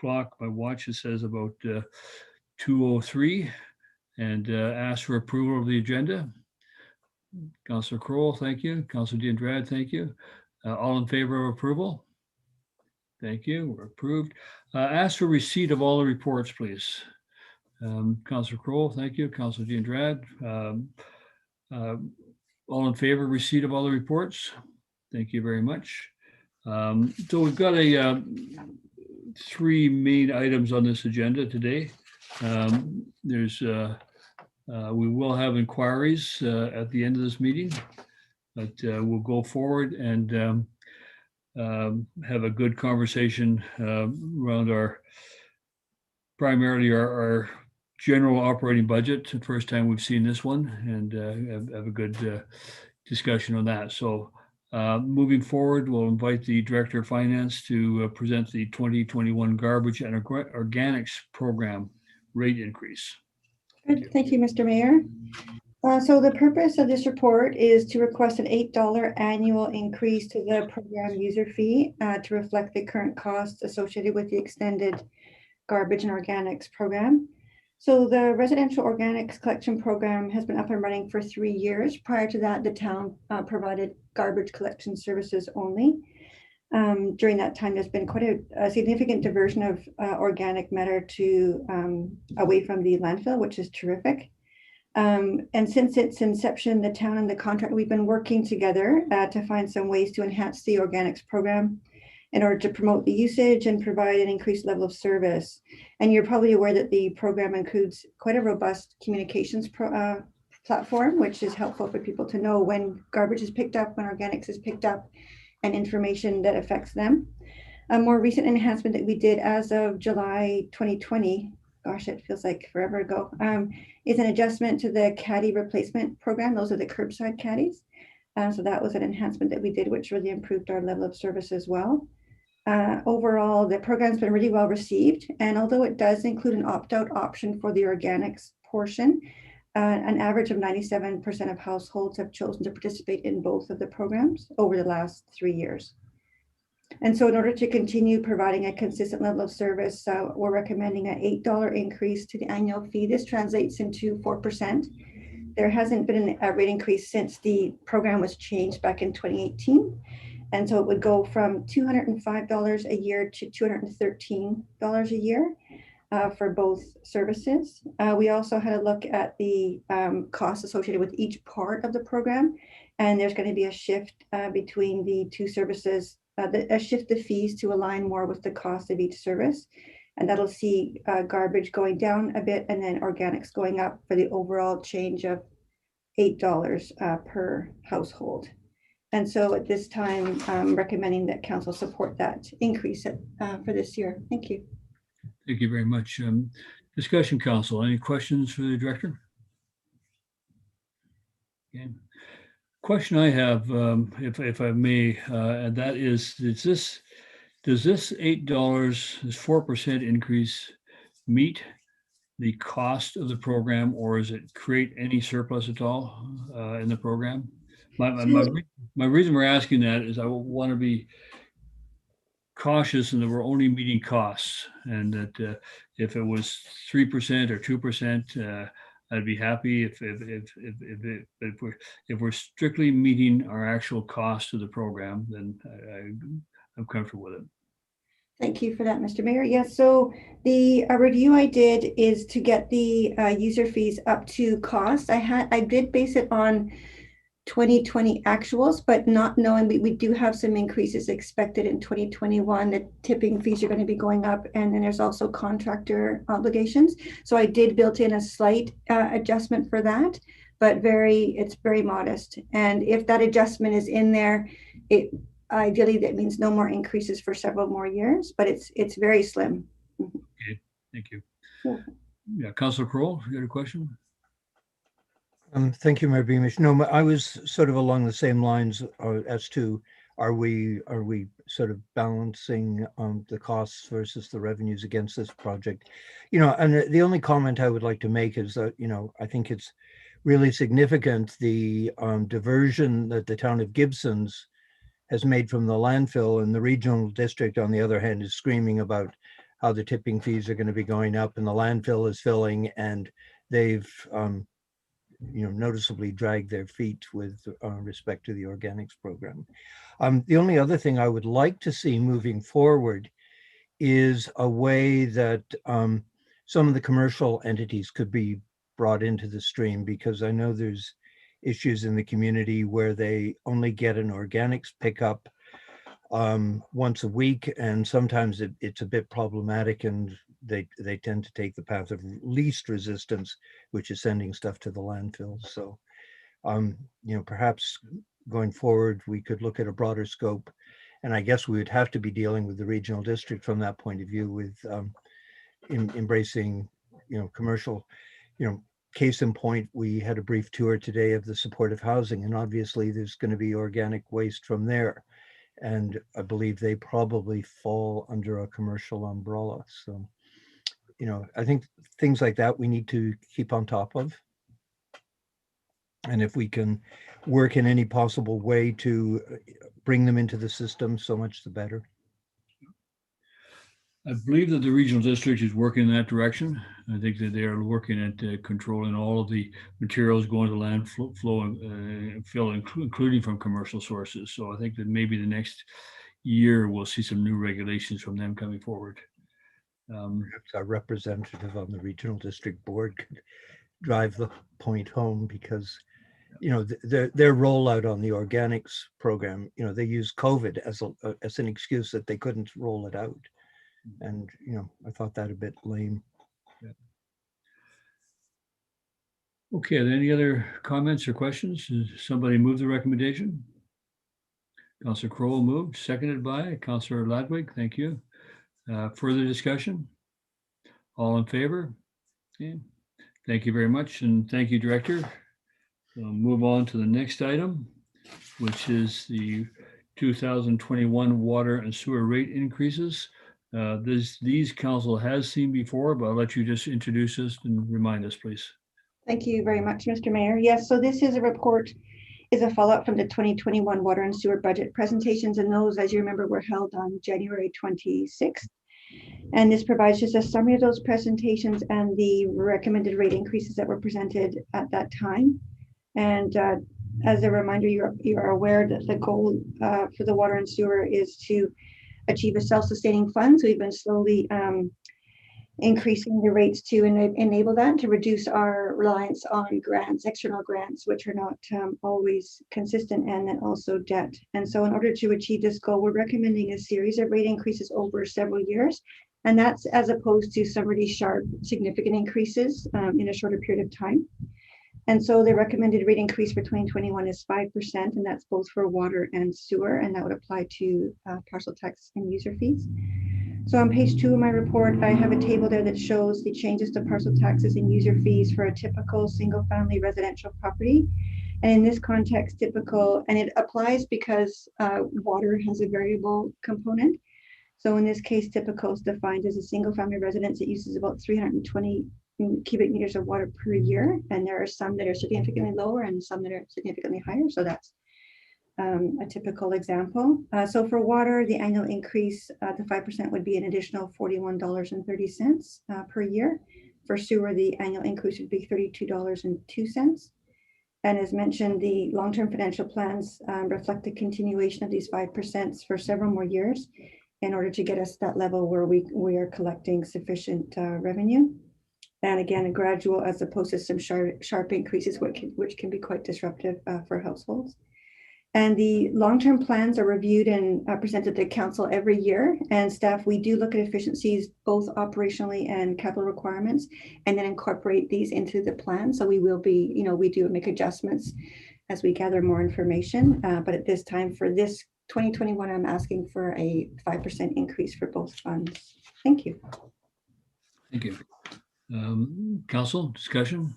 clock, my watch, it says about 2:03, and ask for approval of the agenda. Councillor Kroll, thank you. Councillor Diandrad, thank you. All in favor of approval? Thank you. We're approved. Ask for receipt of all the reports, please. Councillor Kroll, thank you. Councillor Diandrad. All in favor of receipt of all the reports? Thank you very much. So we've got three main items on this agenda today. We will have inquiries at the end of this meeting, but we'll go forward and have a good conversation around primarily our general operating budget. The first time we've seen this one, and have a good discussion on that. So moving forward, we'll invite the Director of Finance to present the 2021 Garbage and Organics Program rate increase. Good. Thank you, Mr. Mayor. So the purpose of this report is to request an $8 annual increase to the program user fee to reflect the current costs associated with the extended garbage and organics program. So the residential organics collection program has been up and running for 3 years. Prior to that, the town provided garbage collection services only. During that time, there's been quite a significant diversion of organic matter away from the landfill, which is terrific. And since its inception, the town and the contractor, we've been working together to find some ways to enhance the organics program in order to promote the usage and provide an increased level of service. And you're probably aware that the program includes quite a robust communications platform, which is helpful for people to know when garbage is picked up, when organics is picked up, and information that affects them. A more recent enhancement that we did as of July 2020, gosh, it feels like forever ago, is an adjustment to the caddy replacement program. Those are the curbside caddies. So that was an enhancement that we did, which really improved our level of service as well. Overall, the program's been really well received. And although it does include an opt-out option for the organics portion, an average of 97% of households have chosen to participate in both of the programs over the last 3 years. And so in order to continue providing a consistent level of service, we're recommending an $8 increase to the annual fee. This translates into 4%. There hasn't been a rate increase since the program was changed back in 2018. And so it would go from $205 a year to $213 a year for both services. We also had a look at the costs associated with each part of the program. And there's going to be a shift between the two services, a shift the fees to align more with the cost of each service. And that'll see garbage going down a bit and then organics going up for the overall change of $8 per household. And so at this time, I'm recommending that council support that increase for this year. Thank you. Thank you very much. Discussion, council. Any questions for the director? Okay. Question I have, if I may, and that is, does this $8, this 4% increase meet the cost of the program, or does it create any surplus at all in the program? My reason we're asking that is I want to be cautious and that we're only meeting costs, and that if it was 3% or 2%, I'd be happy. If we're strictly meeting our actual cost of the program, then I'm comfortable with it. Thank you for that, Mr. Mayor. Yes, so the review I did is to get the user fees up to cost. I did base it on 2020 actuals, but not knowing we do have some increases expected in 2021. The tipping fees are going to be going up, and then there's also contractor obligations. So I did build in a slight adjustment for that, but it's very modest. And if that adjustment is in there, ideally that means no more increases for several more years, but it's very slim. Okay, thank you. Yeah, Councillor Kroll, you had a question? Thank you, Mayor Beamish. No, I was sort of along the same lines as to are we sort of balancing the costs versus the revenues against this project? And the only comment I would like to make is that, I think it's really significant the diversion that the town of Gibsons has made from the landfill, and the regional district, on the other hand, is screaming about how the tipping fees are going to be going up, and the landfill is filling, and they've noticeably dragged their feet with respect to the organics program. The only other thing I would like to see moving forward is a way that some of the commercial entities could be brought into the stream, because I know there's issues in the community where they only get an organics pickup once a week, and sometimes it's a bit problematic, and they tend to take the path of least resistance, which is sending stuff to the landfill. So perhaps going forward we could look at a broader scope, and I guess we would have to be dealing with the regional district from that point of view, with embracing commercial. Case in point, we had a brief tour today of the supportive housing, and obviously there's going to be organic waste from there, and I believe they probably fall under a commercial umbrella. So I think things like that we need to keep on top of, and if we can work in any possible way to bring them into the system, so much the better. I believe that the regional district is working in that direction. I think that they are working at controlling all of the materials going to landfill and fill, including from commercial sources. So I think that maybe the next year we'll see some new regulations from them coming forward. Perhaps our representative on the regional district board could drive the point home, because their rollout on the organics program, they use COVID as an excuse that they couldn't roll it out. And, I thought that a bit lame. Yeah. Okay, are there any other comments or questions? Does somebody move the recommendation? Councillor Crowell moved, seconded by Councillor Ladwig. Thank you. Further discussion? All in favor? Okay. Thank you very much, and thank you, Director. We'll move on to the next item, which is the 2021 water and sewer rate increases. These council has seen before, but I'll let you just introduce us and remind us, please. Thank you very much, Mr. Mayor. Yes, so this is a follow-up from the 2021 water and sewer budget presentations, and those, as you remember, were held on January 26th. And this provides just a summary of those presentations and the recommended rate increases that were presented at that time. And as a reminder, you are aware that the goal for the water and sewer is to achieve a self-sustaining fund. So we've been slowly increasing the rates to enable that, to reduce our reliance on grants, external grants, which are not always consistent, and then also debt. And so in order to achieve this goal, we're recommending a series of rate increases over several years. And that's as opposed to some really sharp, significant increases in a shorter period of time. And so the recommended rate increase for 2021 is 5%, and that's both for water and sewer, and that would apply to parcel tax and user fees. So on page 2 of my report, I have a table there that shows the changes to parcel taxes and user fees for a typical single-family residential property. And in this context, typical, and it applies because water has a variable component. So in this case, typical is defined as a single-family residence that uses about 320 cubic meters of water per year, and there are some that are significantly lower and some that are significantly higher. So that's a typical example. So for water, the annual increase to 5% would be an additional $41.30 per year. For sewer, the annual increase would be $32.02. And as mentioned, the long-term financial plans reflect the continuation of these 5% for several more years in order to get us to that level where we are collecting sufficient revenue. And again, a gradual as opposed to some sharp increases, which can be quite disruptive for households. And the long-term plans are reviewed and presented to council every year. And staff, we do look at efficiencies, both operationally and capital requirements, and then incorporate these into the plan. So we will be, we do make adjustments as we gather more information. But at this time, for this 2021, I'm asking for a 5% increase for both funds. Thank you. Thank you. Council discussion.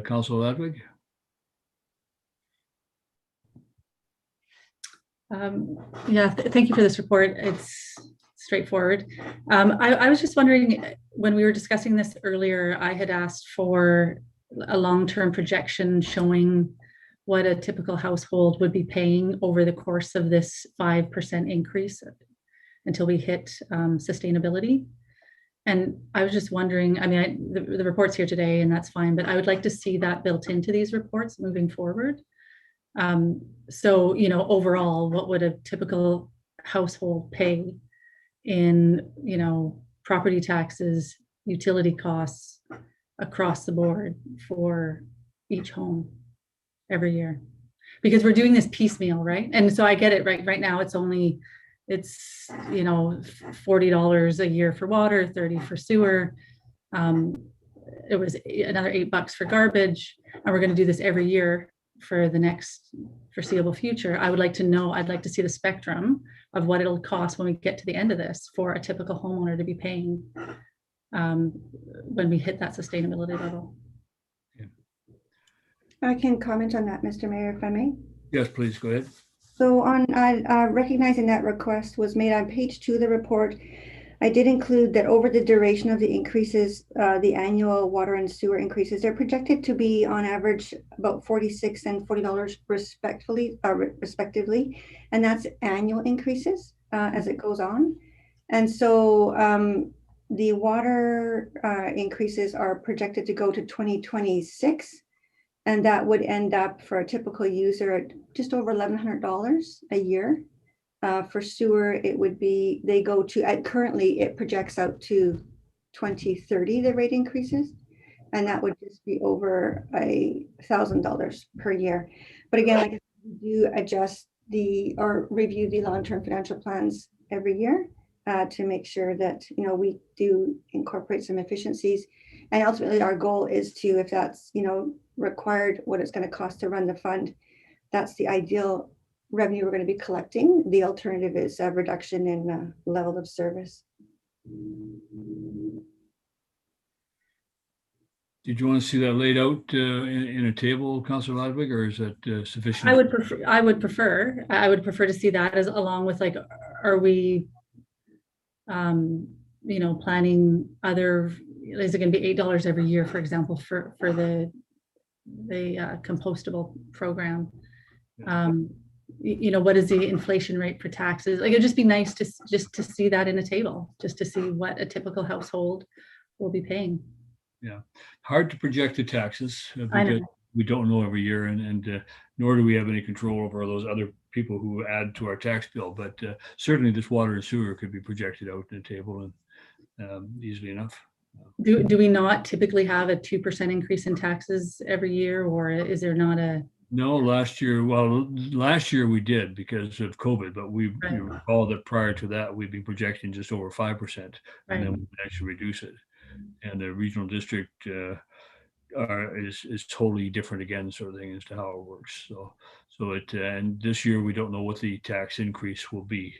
Councilor Ladwig. Thank you for this report. It's straightforward. I was just wondering, when we were discussing this earlier, I had asked for a long-term projection showing what a typical household would be paying over the course of this 5% increase. until we hit sustainability. And I was just wondering, I mean, the report's here today and that's fine, but I would like to see that built into these reports moving forward. So, you know, overall, what would a typical household pay in, you know, property taxes, utility costs across the board for each home every year? Because we're doing this piecemeal, right? And so I get it, right now it's you know, $40 a year for water, 30 for sewer. It was another $8 for garbage, and we're going to do this every year for the next foreseeable future. I would like to know, I'd like to see the spectrum of what it'll cost when we get to the end of this for a typical homeowner to be paying when we hit that sustainability level. I can comment on that, Mr. Mayor, if I may. Yes, please, go ahead. So on recognizing that request was made on page 2 of the report, I did include that over the duration of the increases, the annual water and sewer increases, they're projected to be on average about $46 and $40 respectively, and that's annual increases as it goes on. And so the water increases are projected to go to 2026. And that would end up for a typical user at just over $1,100 a year. For sewer, it would be, they go to, currently it projects out to 2030, the rate increases. And that would just be over $1,000 per year. But again, like we do adjust or review the long-term financial plans every year to make sure that, you know, we do incorporate some efficiencies. And ultimately our goal is to, if that's, you know, required, what it's going to cost to run the fund, that's the ideal revenue we're going to be collecting. The alternative is a reduction in level of service. Did you want to see that laid out in a table, Councillor Ladwig, or is that sufficient? I would prefer to see that as along with, like, are we you know, planning other, is it going to be $8 every year, for example, for the compostable program? You know, what is the inflation rate for taxes? Like, it'd just be nice to just to see that in a table, just to see what a typical household will be paying. Yeah, hard to project the taxes I know. because we don't know every year, and nor do we have any control over those other people who add to our tax bill. But certainly this water and sewer could be projected out in a table and easily enough. Do we not typically have a 2% increase in taxes every year, or is there not a? No, last year we did because of COVID, but we recall that prior to that we'd been projecting just over 5%, and then we actually reduce it. And the regional district is totally different again, sort of thing, as to how it works. So and this year we don't know what the tax increase will be.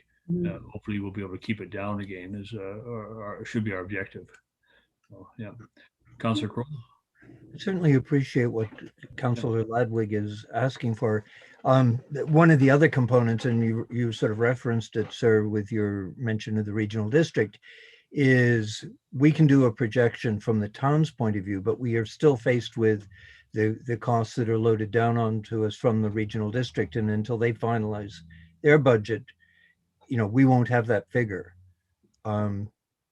Hopefully we'll be able to keep it down again, as should be our objective. So, yeah, Councillor Crowell. I certainly appreciate what Councillor Ladwig is asking for. One of the other components, and you sort of referenced it, sir, with your mention of the regional district, is we can do a projection from the town's point of view, but we are still faced with the costs that are loaded down onto us from the regional district. And until they finalize their budget, you know, we won't have that figure.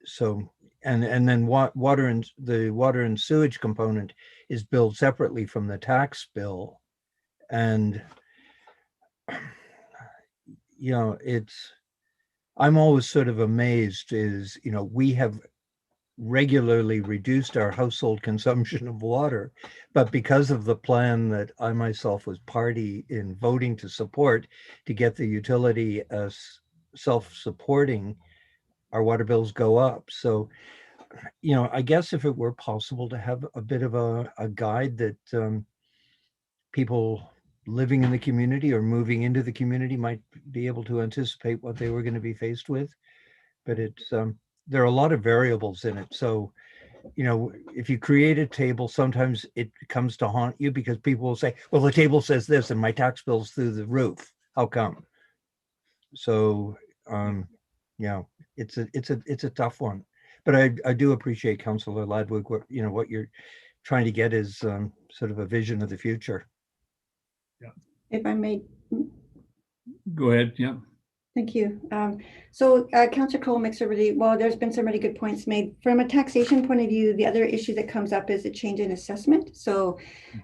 So, and then the water and sewage component is billed separately from the tax bill. And, you know, I'm always sort of amazed is, you know, we have regularly reduced our household consumption of water, but because of the plan that I myself was party in voting to support to get the utility as self-supporting, our water bills go up. So, you know, I guess if it were possible to have a bit of a guide that people living in the community or moving into the community might be able to anticipate what they were going to be faced with. But it's there are a lot of variables in it. So, you know, if you create a table, sometimes it comes to haunt you because people will say, well, the table says this and my tax bill's through the roof. How come? So, yeah, it's a tough one. But I do appreciate Councillor Ladwig, what you're trying to get is sort of a vision of the future. Yeah. If I may. Go ahead, yeah. Thank you. Councillor Cole makes there's been some really good points made. From a taxation point of view, the other issue that comes up is the change in assessment.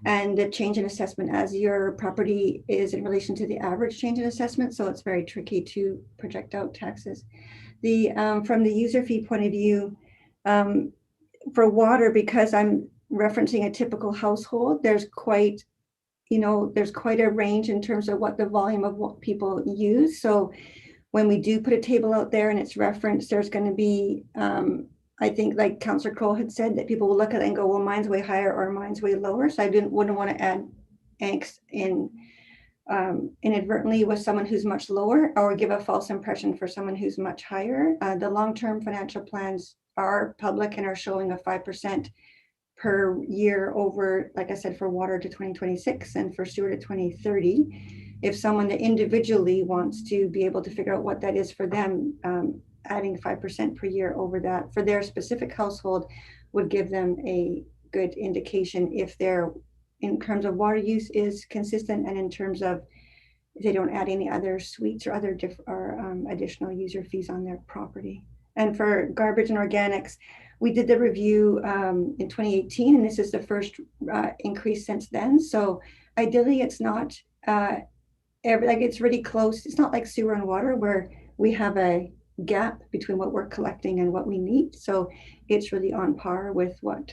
And the change in assessment as your property is in relation to the average change in assessment. So it's very tricky to project out taxes. From the user fee point of view, for water, because I'm referencing a typical household, there's quite a range in terms of what the volume of what people use. So when we do put a table out there and it's referenced, there's going to be, I think like Councillor Cole had said, that people will look at it and go, well, mine's way higher or mine's way lower. So I wouldn't want to add angst inadvertently with someone who's much lower or give a false impression for someone who's much higher. The long-term financial plans are public and are showing a 5% per year over, like I said, for water to 2026 and for sewer to 2030. If someone that individually wants to be able to figure out what that is for them, adding 5% per year over that for their specific household would give them a good indication if their, in terms of water use, is consistent, and in terms of if they don't add any other suites or other additional user fees on their property. And for garbage and organics, we did the review in 2018, and this is the first increase since then. So ideally, it's not it's really close. It's not like sewer and water where we have a gap between what we're collecting and what we need. So it's really on par with what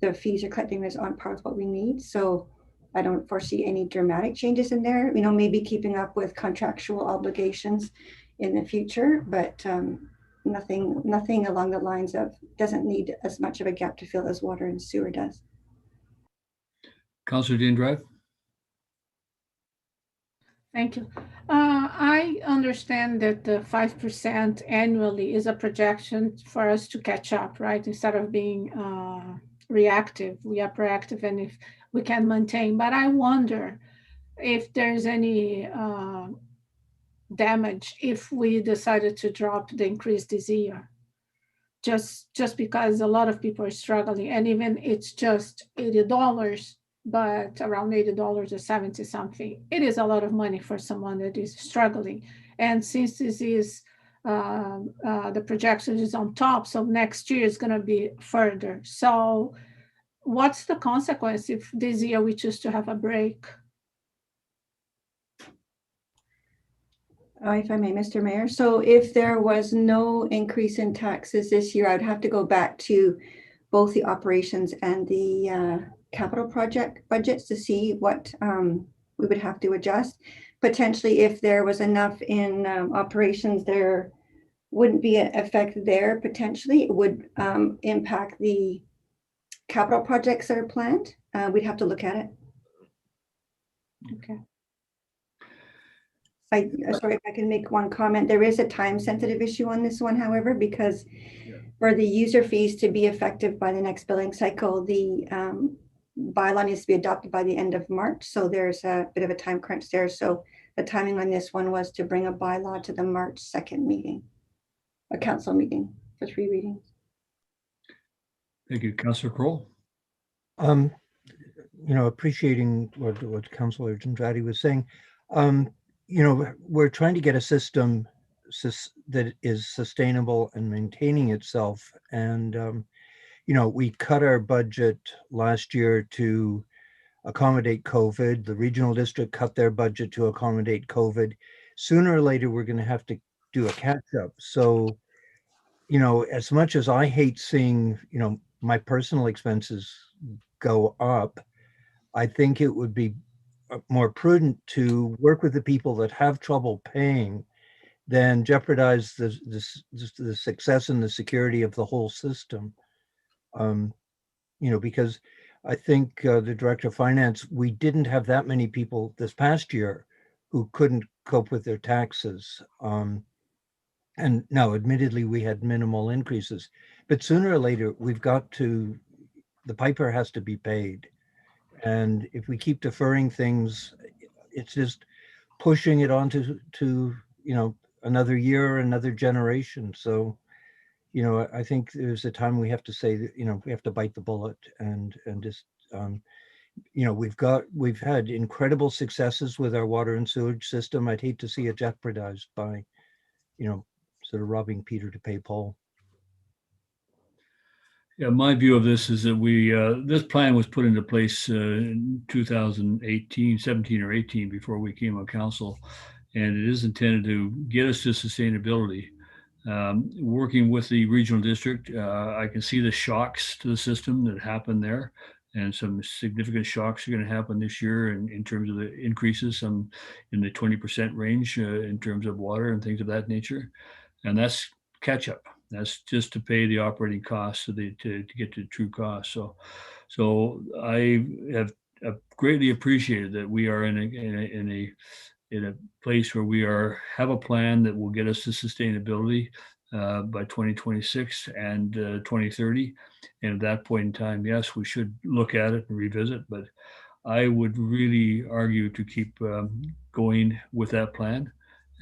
the fees are collecting, is on par with what we need. So I don't foresee any dramatic changes in there. Maybe keeping up with contractual obligations in the future, but nothing along the lines of doesn't need as much of a gap to fill as water and sewer does. Councillor Dean Drive. Thank you. I understand that the 5% annually is a projection for us to catch up, right? Instead of being reactive, we are proactive, and if we can maintain. But I wonder if there's any damage if we decided to drop the increase this year, just because a lot of people are struggling, and even it's just $80, but around $80 or 70 something, it is a lot of money for someone that is struggling. And since this is the projection is on top, so next year is going to be further. So what's the consequence if this year we choose to have a break? If I may, Mr. Mayor. So if there was no increase in taxes this year, I'd have to go back to both the operations and the capital project budgets to see what we would have to adjust. Potentially, if there was enough in operations, there wouldn't be an effect there. Potentially, it would impact the capital projects that are planned. We'd have to look at it. Okay. Sorry, if I can make one comment. There is a time-sensitive issue on this one, however, because for the user fees to be effective by the next billing cycle, the bylaw needs to be adopted by the end of March. So there's a bit of a time crunch there. So the timing on this one was to bring a bylaw to the March 2nd meeting, a council meeting for 3 readings. Thank you. Councillor Kroll. Appreciating what Councillor Andrade was saying, we're trying to get a system that is sustainable and maintaining itself. And, we cut our budget last year to accommodate COVID. The regional district cut their budget to accommodate COVID. Sooner or later, we're going to have to do a catch up. So, as much as I hate seeing, my personal expenses go up, I think it would be more prudent to work with the people that have trouble paying than jeopardize the success and the security of the whole system. Because I think the Director of Finance, we didn't have that many people this past year who couldn't cope with their taxes. And now, admittedly, we had minimal increases, but sooner or later, the piper has to be paid. And if we keep deferring things, it's just pushing it on to another year, another generation. So, I think there's a time we have to say that, we have to bite the bullet and just you know, we've had incredible successes with our water and sewage system. I'd hate to see it jeopardized by, you know, sort of robbing Peter to pay Paul. Yeah, my view of this is that this plan was put into place in 2018, 17 or 18 before we came on council, and it is intended to get us to sustainability. Working with the regional district, I can see the shocks to the system that happen there, and some significant shocks are going to happen this year in terms of the increases, some in the 20% range in terms of water and things of that nature, and that's catch up. That's just to pay the operating costs to get to true cost. So I have greatly appreciated that we are in a place where we have a plan that will get us to sustainability by 2026 and 2030. And at that point in time, yes, we should look at it and revisit. But I would really argue to keep going with that plan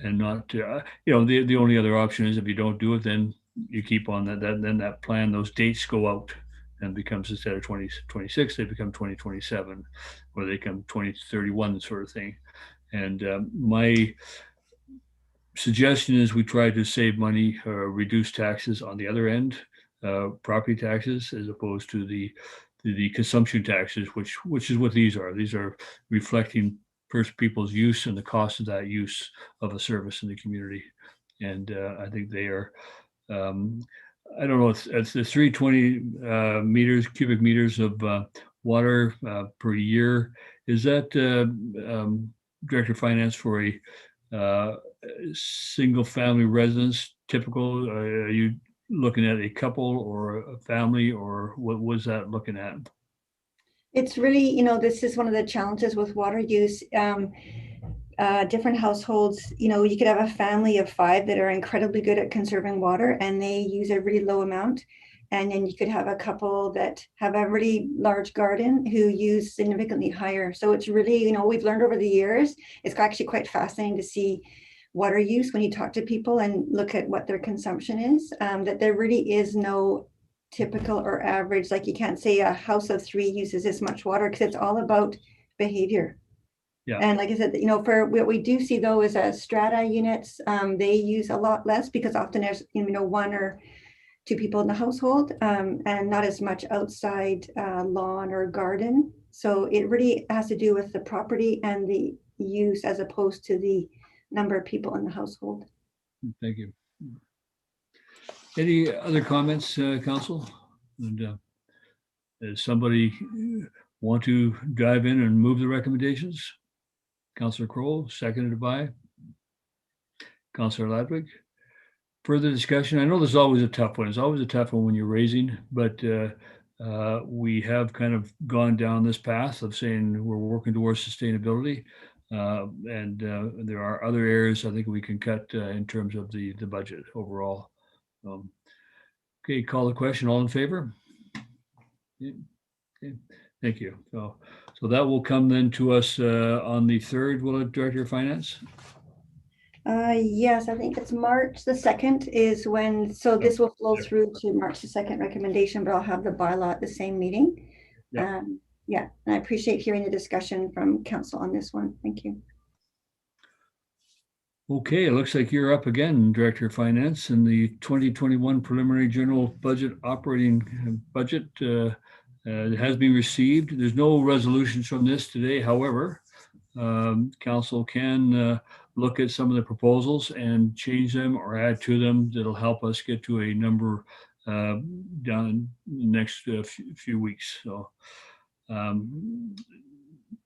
and not, the only other option is if you don't do it, then you keep on then that plan, those dates go out and becomes, instead of 2026, they become 2027, or they become 2031 sort of thing. And my suggestion is we try to save money or reduce taxes on the other end, property taxes, as opposed to the consumption taxes, which is what these are. These are reflecting first people's use and the cost of that use of a service in the community. And I think they are, I don't know, it's the 320 cubic meters of water per year. Is that Director of Finance for a single family residence typical? Are you looking at a couple or a family, or what was that looking at? It's really, this is one of the challenges with water use. Different households, you could have a family of 5 that are incredibly good at conserving water and they use a really low amount. And then you could have a couple that have a really large garden who use significantly higher. So it's really, we've learned over the years, it's actually quite fascinating to see water use when you talk to people and look at what their consumption is, that there really is no typical or average. Like you can't say a house of 3 uses this much water, because it's all about behavior. Yeah. And like I said, for what we do see though is strata units, they use a lot less because often there's 1 or 2 people in the household, and not as much outside lawn or garden. So it really has to do with the property and the use as opposed to the number of people in the household. Thank you. Any other comments, Council? And does somebody want to dive in and move the recommendations? Councillor Crowell, seconded by Councillor Ladwig. Further discussion? I know there's always a tough one. It's always a tough one when you're raising, but we have kind of gone down this path of saying we're working towards sustainability. And there are other areas I think we can cut in terms of the budget overall. Okay, call the question. All in favor? Yeah. Okay, thank you. So that will come then to us on the 3rd, will it, Director of Finance? Yes, I think it's March the 2nd is when, so this will flow through to March the 2nd recommendation, but I'll have the bylaw at the same meeting. Yeah, and I appreciate hearing the discussion from council on this one. Thank you. Okay, it looks like you're up again, Director of Finance, and the 2021 preliminary general budget operating budget has been received. There's no resolutions from this today. However, council can look at some of the proposals and change them or add to them. That'll help us get to a number down the next few weeks. So,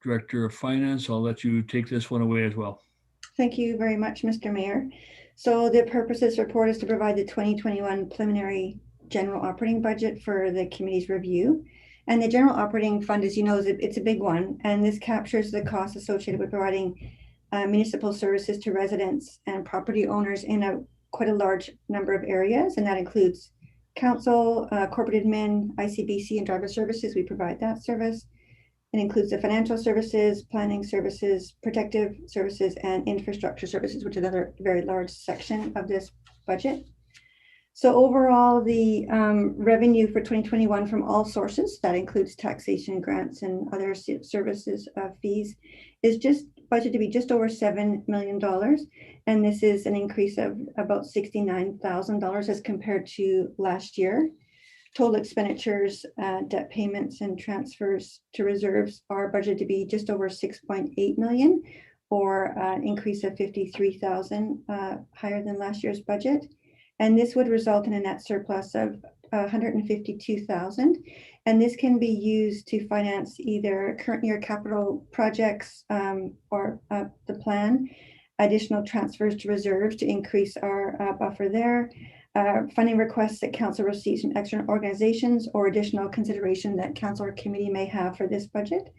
Director of Finance, I'll let you take this one away as well. Thank you very much, Mr. Mayor. So the purpose of this report is to provide the 2021 preliminary general operating budget for the committee's review. And the general operating fund, as you know, it's a big one. And this captures the costs associated with providing municipal services to residents and property owners in quite a large number of areas. And that includes council, corporate admin, ICBC, and driver services. We provide that service. It includes the financial services, planning services, protective services, and infrastructure services, which is another very large section of this budget. So overall, the revenue for 2021 from all sources, that includes taxation, grants, and other services fees, is just budgeted to be just over $7 million. And this is an increase of about $69,000 as compared to last year. Total expenditures, debt payments, and transfers to reserves are budgeted to be just over 6.8 million, or an increase of 53,000 higher than last year's budget. And this would result in a net surplus of 152,000. And this can be used to finance either current year capital projects or the plan, additional transfers to reserves to increase our buffer there, funding requests that council receives from external organizations, or additional consideration that council or committee may have for this budget.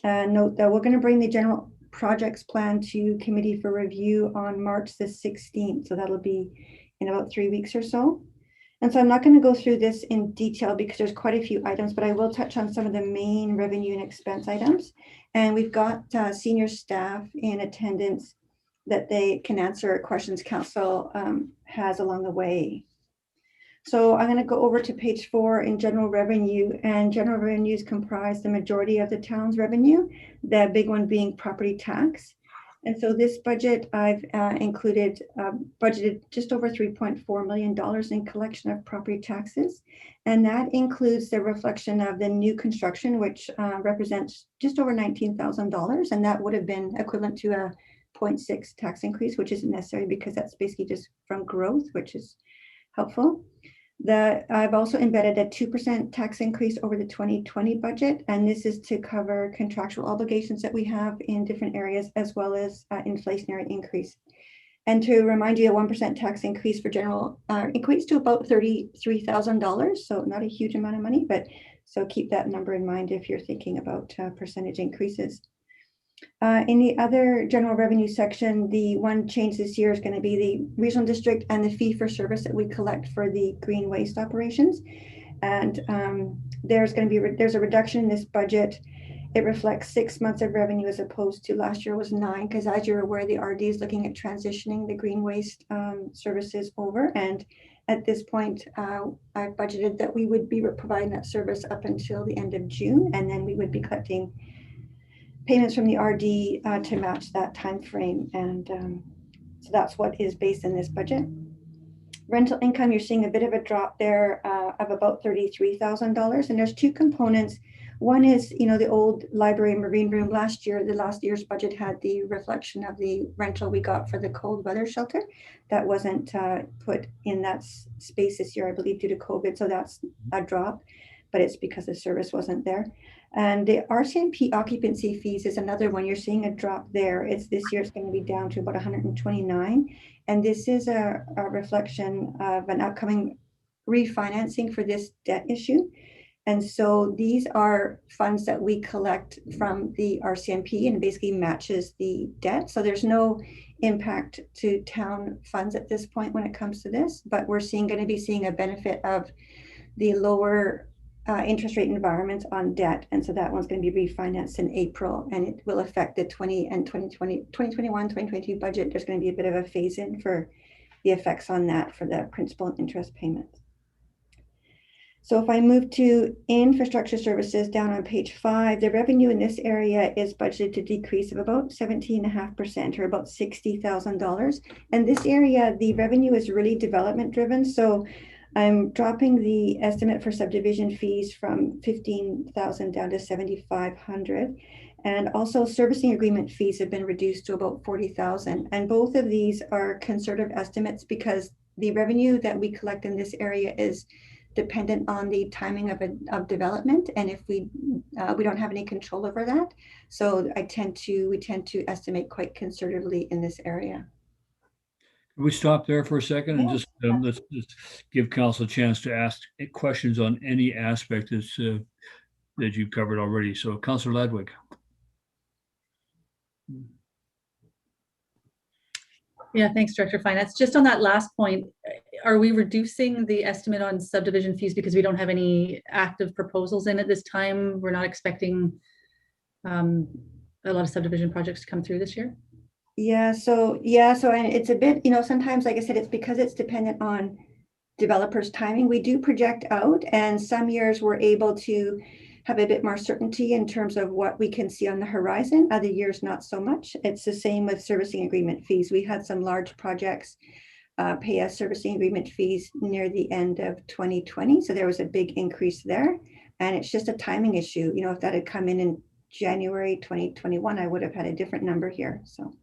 Note that we're going to bring the general projects plan to committee for review on March the 16th. So that'll be in about 3 weeks or so. And so I'm not going to go through this in detail because there's quite a few items, but I will touch on some of the main revenue and expense items. And we've got senior staff in attendance that they can answer questions council has along the way. So I'm going to go over to page 4 in general revenue, and general revenues comprise the majority of the town's revenue, the big one being property tax. And so this budget, I've included, budgeted just over $3.4 million in collection of property taxes. And that includes the reflection of the new construction, which represents just over $19,000. And that would have been equivalent to a 0.6 tax increase, which isn't necessary because that's basically just from growth, which is helpful. I've also embedded a 2% tax increase over the 2020 budget, and this is to cover contractual obligations that we have in different areas, as well as inflationary increase. And to remind you, a 1% tax increase for general equates to about $33,000, so not a huge amount of money, but so keep that number in mind if you're thinking about percentage increases. In the other general revenue section, the one change this year is going to be the regional district and the fee for service that we collect for the green waste operations. And there's a reduction in this budget. It reflects 6 months of revenue as opposed to last year was 9, because as you're aware, the RD is looking at transitioning the green waste services over. And at this point, I budgeted that we would be providing that service up until the end of June, and then we would be collecting payments from the RD to match that time frame. And so that's what is based in this budget. Rental income, you're seeing a bit of a drop there of about $33,000. And there's two components. One is, the old library and marine room last year's budget had the reflection of the rental we got for the cold weather shelter. That wasn't put in that space this year, I believe, due to COVID. So that's a drop, but it's because the service wasn't there. And the RCMP occupancy fees is another one. You're seeing a drop there. This year it's going to be down to about 129. And this is a reflection of an upcoming refinancing for this debt issue. And so these are funds that we collect from the RCMP and basically matches the debt. So there's no impact to town funds at this point when it comes to this, but we're going to be seeing a benefit of the lower interest rate environment on debt. And so that one's going to be refinanced in April, and it will affect the 2021, 2022 budget. There's going to be a bit of a phase in for the effects on that for the principal and interest payments. So if I move to infrastructure services down on page 5, the revenue in this area is budgeted to decrease of about 17.5%, or about $60,000. And this area, the revenue is really development driven. So I'm dropping the estimate for subdivision fees from 15,000 down to 7,500. And also servicing agreement fees have been reduced to about 40,000. And both of these are conservative estimates because the revenue that we collect in this area is dependent on the timing of development. And if we don't have any control over that. So we tend to estimate quite conservatively in this area. Can we stop there for a second and just let's just give council a chance to ask questions on any aspect that you've covered already. So Councillor Ladwig. Yeah, thanks, Director of Finance. Just on that last point, are we reducing the estimate on subdivision fees because we don't have any active proposals in at this time? We're not expecting a lot of subdivision projects to come through this year? So and it's a bit, sometimes, like I said, it's because it's dependent on developers' timing. We do project out, and some years we're able to have a bit more certainty in terms of what we can see on the horizon. Other years, not so much. It's the same with servicing agreement fees. We had some large projects pay us servicing agreement fees near the end of 2020. So there was a big increase there. And it's just a timing issue. You know, if that had come in January 2021, I would have had a different number here. So.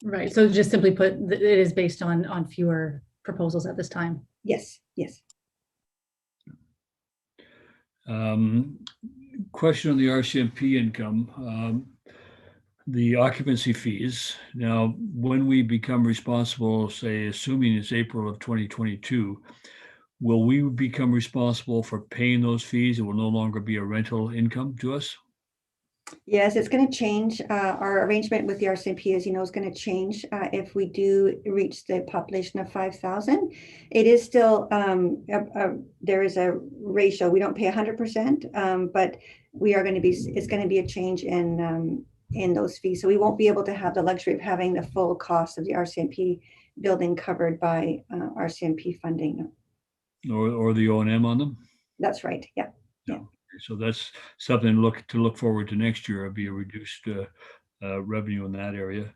Right. So just simply put, it is based on fewer proposals at this time. Yes, yes. Question on the RCMP income. The occupancy fees. Now, when we become responsible, say, assuming it's April of 2022, will we become responsible for paying those fees? It will no longer be a rental income to us? Yes, it's going to change. Our arrangement with the RCMP, as you know, is going to change if we do reach the population of 5,000. It is still, there is a ratio. We don't pay 100%, but we are going to be, it's going to be a change in those fees. So we won't be able to have the luxury of having the full cost of the RCMP building covered by RCMP funding. Or the O&M on them? That's right. Yeah. Yeah. So that's something to look forward to next year. It'll be a reduced revenue in that area.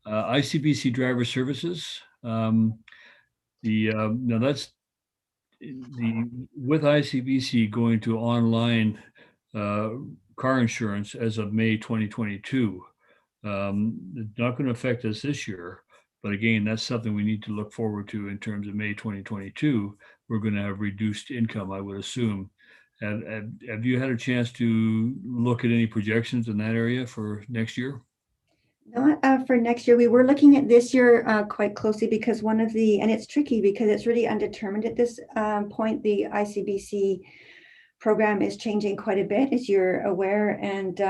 ICBC driver services. Now that's with ICBC going to online car insurance as of May 2022. It's not going to affect us this year, but again, that's something we need to look forward to in terms of May 2022. We're going to have reduced income, I would assume. Have you had a chance to look at any projections in that area for next year? Not for next year. We were looking at this year quite closely because one of the, and it's tricky because it's really undetermined at this point. The ICBC program is changing quite a bit, as you're aware, and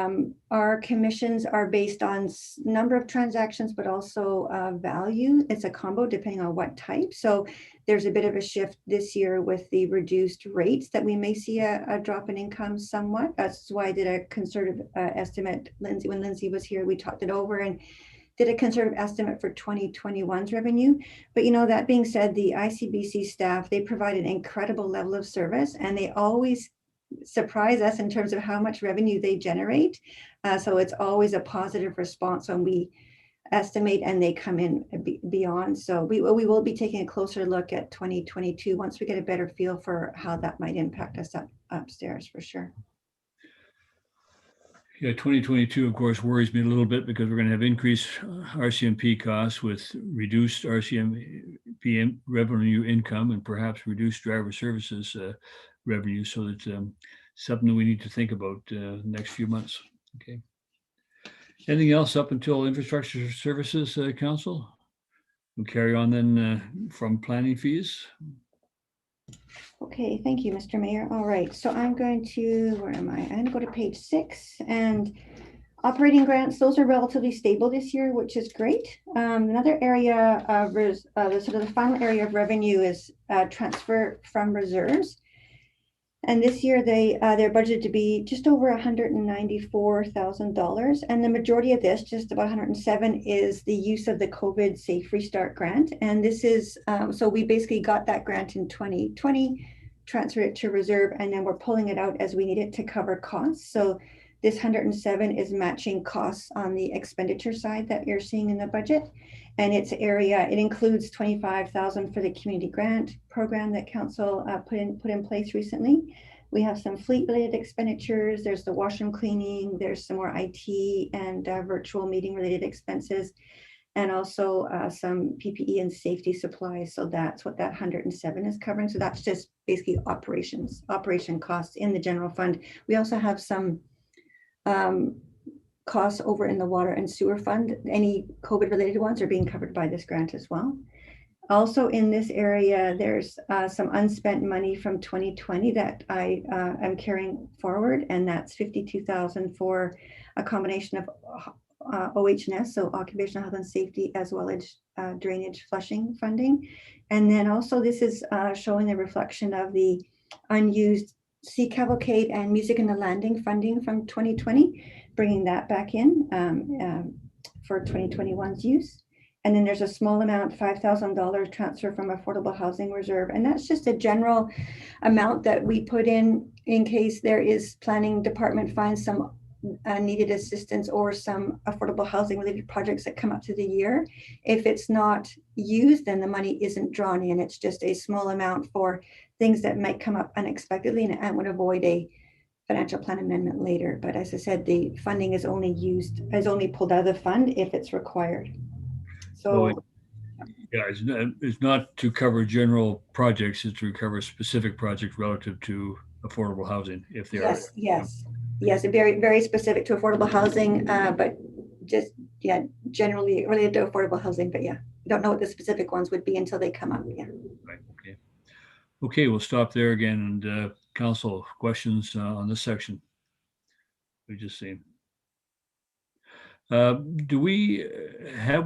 our commissions are based on number of transactions, but also value. It's a combo depending on what type. So there's a bit of a shift this year with the reduced rates that we may see a drop in income somewhat. That's why I did a conservative estimate. Lindsay, when Lindsay was here, we talked it over and did a conservative estimate for 2021's revenue. But you know, that being said, the ICBC staff, they provide an incredible level of service, and they always surprise us in terms of how much revenue they generate. So it's always a positive response when we estimate and they come in beyond. So we will be taking a closer look at 2022 once we get a better feel for how that might impact us upstairs, for sure. Yeah, 2022, of course, worries me a little bit because we're going to have increased RCMP costs with reduced RCMP revenue income and perhaps reduced driver services revenue. So that's something that we need to think about next few months. Okay. Anything else up until Infrastructure Services Council? We'll carry on then from planning fees. Okay, thank you, Mr. Mayor. All right, so I'm going to, where am I? I'm going to go to page 6, and operating grants, those are relatively stable this year, which is great. Another area of the final area of revenue is transfer from reserves. And this year they're budgeted to be just over $194,000. And the majority of this, just about 107, is the use of the COVID Safe Restart grant. And this is, so we basically got that grant in 2020, transferred it to reserve, and then we're pulling it out as we need it to cover costs. So this 107 is matching costs on the expenditure side that you're seeing in the budget. And it includes 25,000 for the community grant program that council put in place recently. We have some fleet related expenditures. There's the washroom cleaning. There's some more IT and virtual meeting related expenses, and also some PPE and safety supplies. So that's what that 107 is covering. So that's just basically operation costs in the general fund. We also have some costs over in the water and sewer fund. Any COVID related ones are being covered by this grant as well. Also in this area, there's some unspent money from 2020 that I am carrying forward, and that's 52,000 for a combination of OHS, so occupational health and safety, as well as drainage flushing funding. And then also this is showing the reflection of the unused Sea Cavalcade and Music in the Landing funding from 2020, bringing that back in for 2021's use. And then there's a small amount, $5,000 transfer from Affordable Housing Reserve. And that's just a general amount that we put in case there is planning department finds some needed assistance or some affordable housing related projects that come up to the year. If it's not used, then the money isn't drawn in. It's just a small amount for things that might come up unexpectedly and would avoid a financial plan amendment later. But as I said, the funding is only pulled out of the fund if it's required. So yeah, it's not to cover general projects, it's to cover specific projects relative to affordable housing if they are. Yes, and very, very specific to affordable housing, but just, yeah, generally related to affordable housing, but yeah, don't know what the specific ones would be until they come up, yeah. Right, okay. Okay, we'll stop there again. And council, questions on this section? We just seen. Have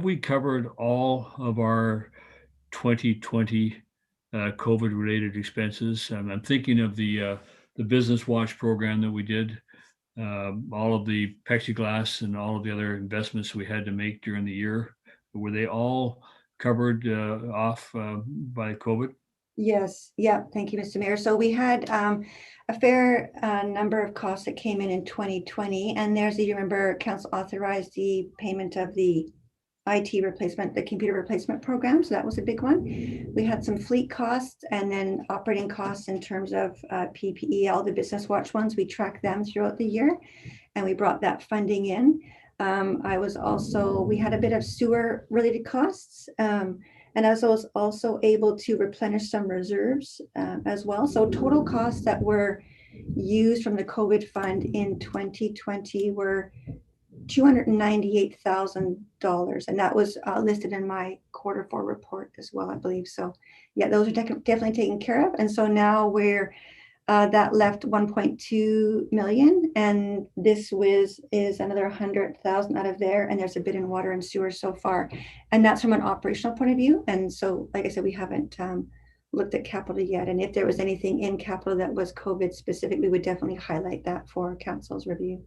we covered all of our 2020 COVID-related expenses? I'm thinking of the Business Watch program that we did, all of the plexiglass and all of the other investments we had to make during the year. Were they all covered off by COVID? Yes, yeah, thank you, Mr. Mayor. So we had a fair number of costs that came in 2020, and you remember, council authorized the payment of the IT replacement, the computer replacement program. So that was a big one. We had some fleet costs and then operating costs in terms of PPE, all the Business Watch ones. We tracked them throughout the year and we brought that funding in. We had a bit of sewer related costs. And I was also able to replenish some reserves as well. So total costs that were used from the COVID fund in 2020 were $298,000. And that was listed in my Q4 report as well, I believe. So yeah, those are definitely taken care of. And so now that left 1.2 million, and this is another 100,000 out of there, and there's a bit in water and sewer so far, and that's from an operational point of view. And so, like I said, we haven't looked at capital yet, and if there was anything in capital that was COVID specific, we would definitely highlight that for council's review.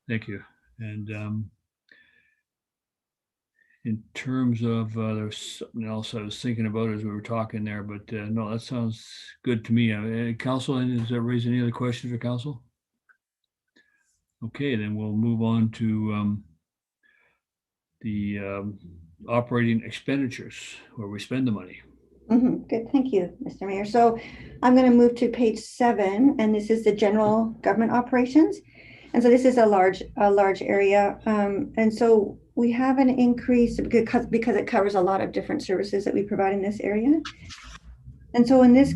Thank you. And in terms of there's something else I was thinking about as we were talking there, but no, that sounds good to me. Council, does that raise any other questions for council? Okay, then we'll move on to the operating expenditures, where we spend the money. Good, thank you, Mr. Mayor. So I'm going to move to page 7, and this is the general government operations. And so this is a large area. And so we have an increase because it covers a lot of different services that we provide in this area. And so in this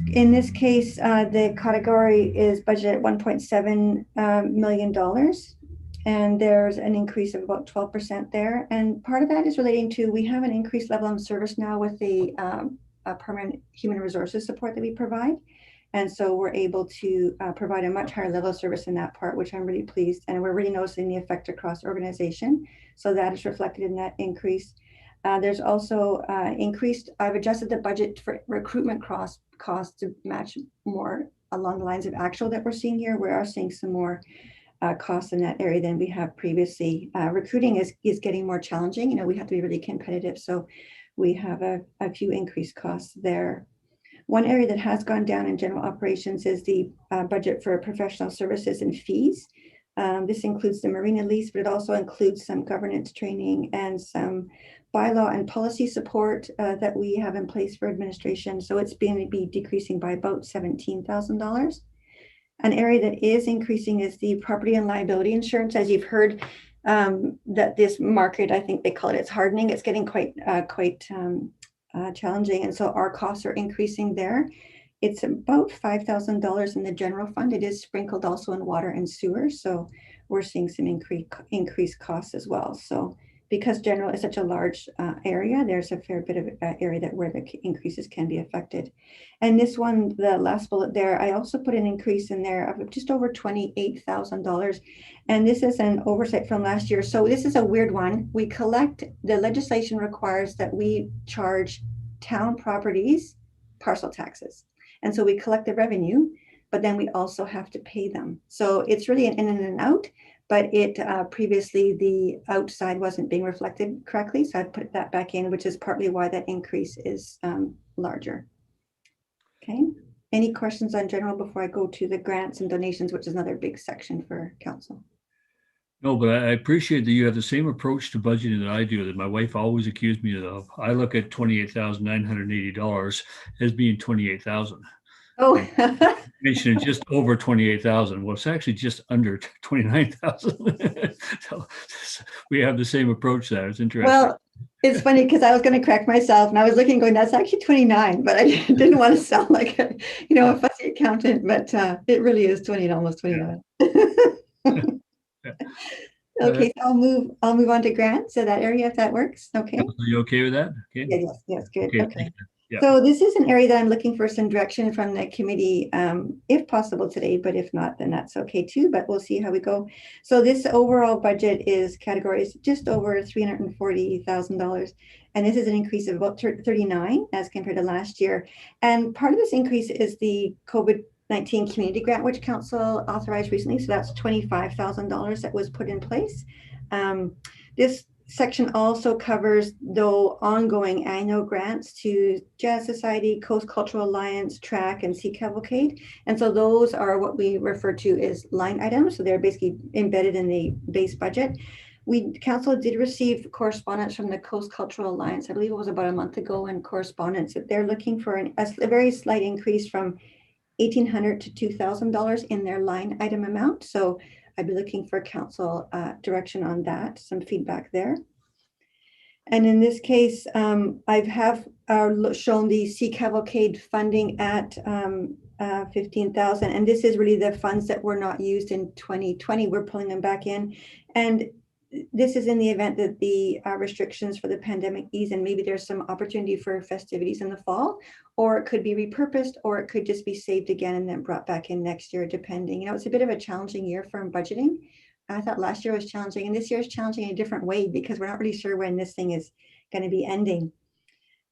case, the category is budgeted at $1.7 million. And there's an increase of about 12% there. And part of that is relating to, we have an increased level of service now with the permanent human resources support that we provide. And so we're able to provide a much higher level of service in that part, which I'm really pleased. And we're really noticing the effect across organization. So that is reflected in that increase. There's also increased, I've adjusted the budget for recruitment costs to match more along the lines of actual that we're seeing here. We are seeing some more costs in that area than we have previously. Recruiting is getting more challenging. You know, we have to be really competitive. So we have a few increased costs there. One area that has gone down in general operations is the budget for professional services and fees. This includes the marina lease, but it also includes some governance training and some bylaw and policy support that we have in place for administration. So it's going to be decreasing by about $17,000. An area that is increasing is the property and liability insurance. As you've heard, that this market, I think they call it, it's hardening. It's getting quite challenging. And so our costs are increasing there. It's about $5,000 in the general fund. It is sprinkled also in water and sewer. So we're seeing some increased costs as well. So because general is such a large area, there's a fair bit of area where the increases can be affected. And this one, the last bullet there, I also put an increase in there of just over $28,000. And this is an oversight from last year. So this is a weird one. We collect, the legislation requires that we charge town properties parcel taxes. And so we collect the revenue, but then we also have to pay them. So it's really an in and out. but it previously the outside wasn't being reflected correctly. So I put that back in, which is partly why that increase is larger. Okay. Any questions on general before I go to the grants and donations, which is another big section for council? No, but I appreciate that you have the same approach to budgeting that I do, that my wife always accused me of. I look at $28,980 as being 28,000. Oh, Mentioned just over 28,000. Well, it's actually just under 29,000. So we have the same approach there. It's interesting. well, it's funny because I was going to correct myself and I was looking going, that's actually 29, but I didn't want to sound like a, a fussy accountant, but it really is 20, almost 29. Okay, so I'll move on to grants, so that area, if that works. Okay. Are you okay with that? Okay. Yeah, yes, good. Okay. Okay. Yeah. So this is an area that I'm looking for some direction from the committee, if possible today, but if not, then that's okay too, but we'll see how we go. So this overall budget is categories just over $340,000. And this is an increase of about 39 as compared to last year. And part of this increase is the COVID-19 community grant, which council authorized recently. So that's $25,000 that was put in place. This section also covers, though, ongoing annual grants to Jazz Society, Coast Cultural Alliance, Track, and Sea Cavalcade. And so those are what we refer to as line items. So they're basically embedded in the base budget. Council did receive correspondence from the Coast Cultural Alliance, I believe it was about a month ago, and correspondence that they're looking for a very slight increase from $1,800 to $2,000 in their line item amount. So I'd be looking for council direction on that, some feedback there. And in this case, I have shown the Sea Cavalcade funding at 15,000, and this is really the funds that were not used in 2020. We're pulling them back in, and this is in the event that the restrictions for the pandemic ease, and maybe there's some opportunity for festivities in the fall, or it could be repurposed, or it could just be saved again and then brought back in next year, depending. It's a bit of a challenging year for budgeting. I thought last year was challenging, and this year is challenging in a different way because we're not really sure when this thing is going to be ending.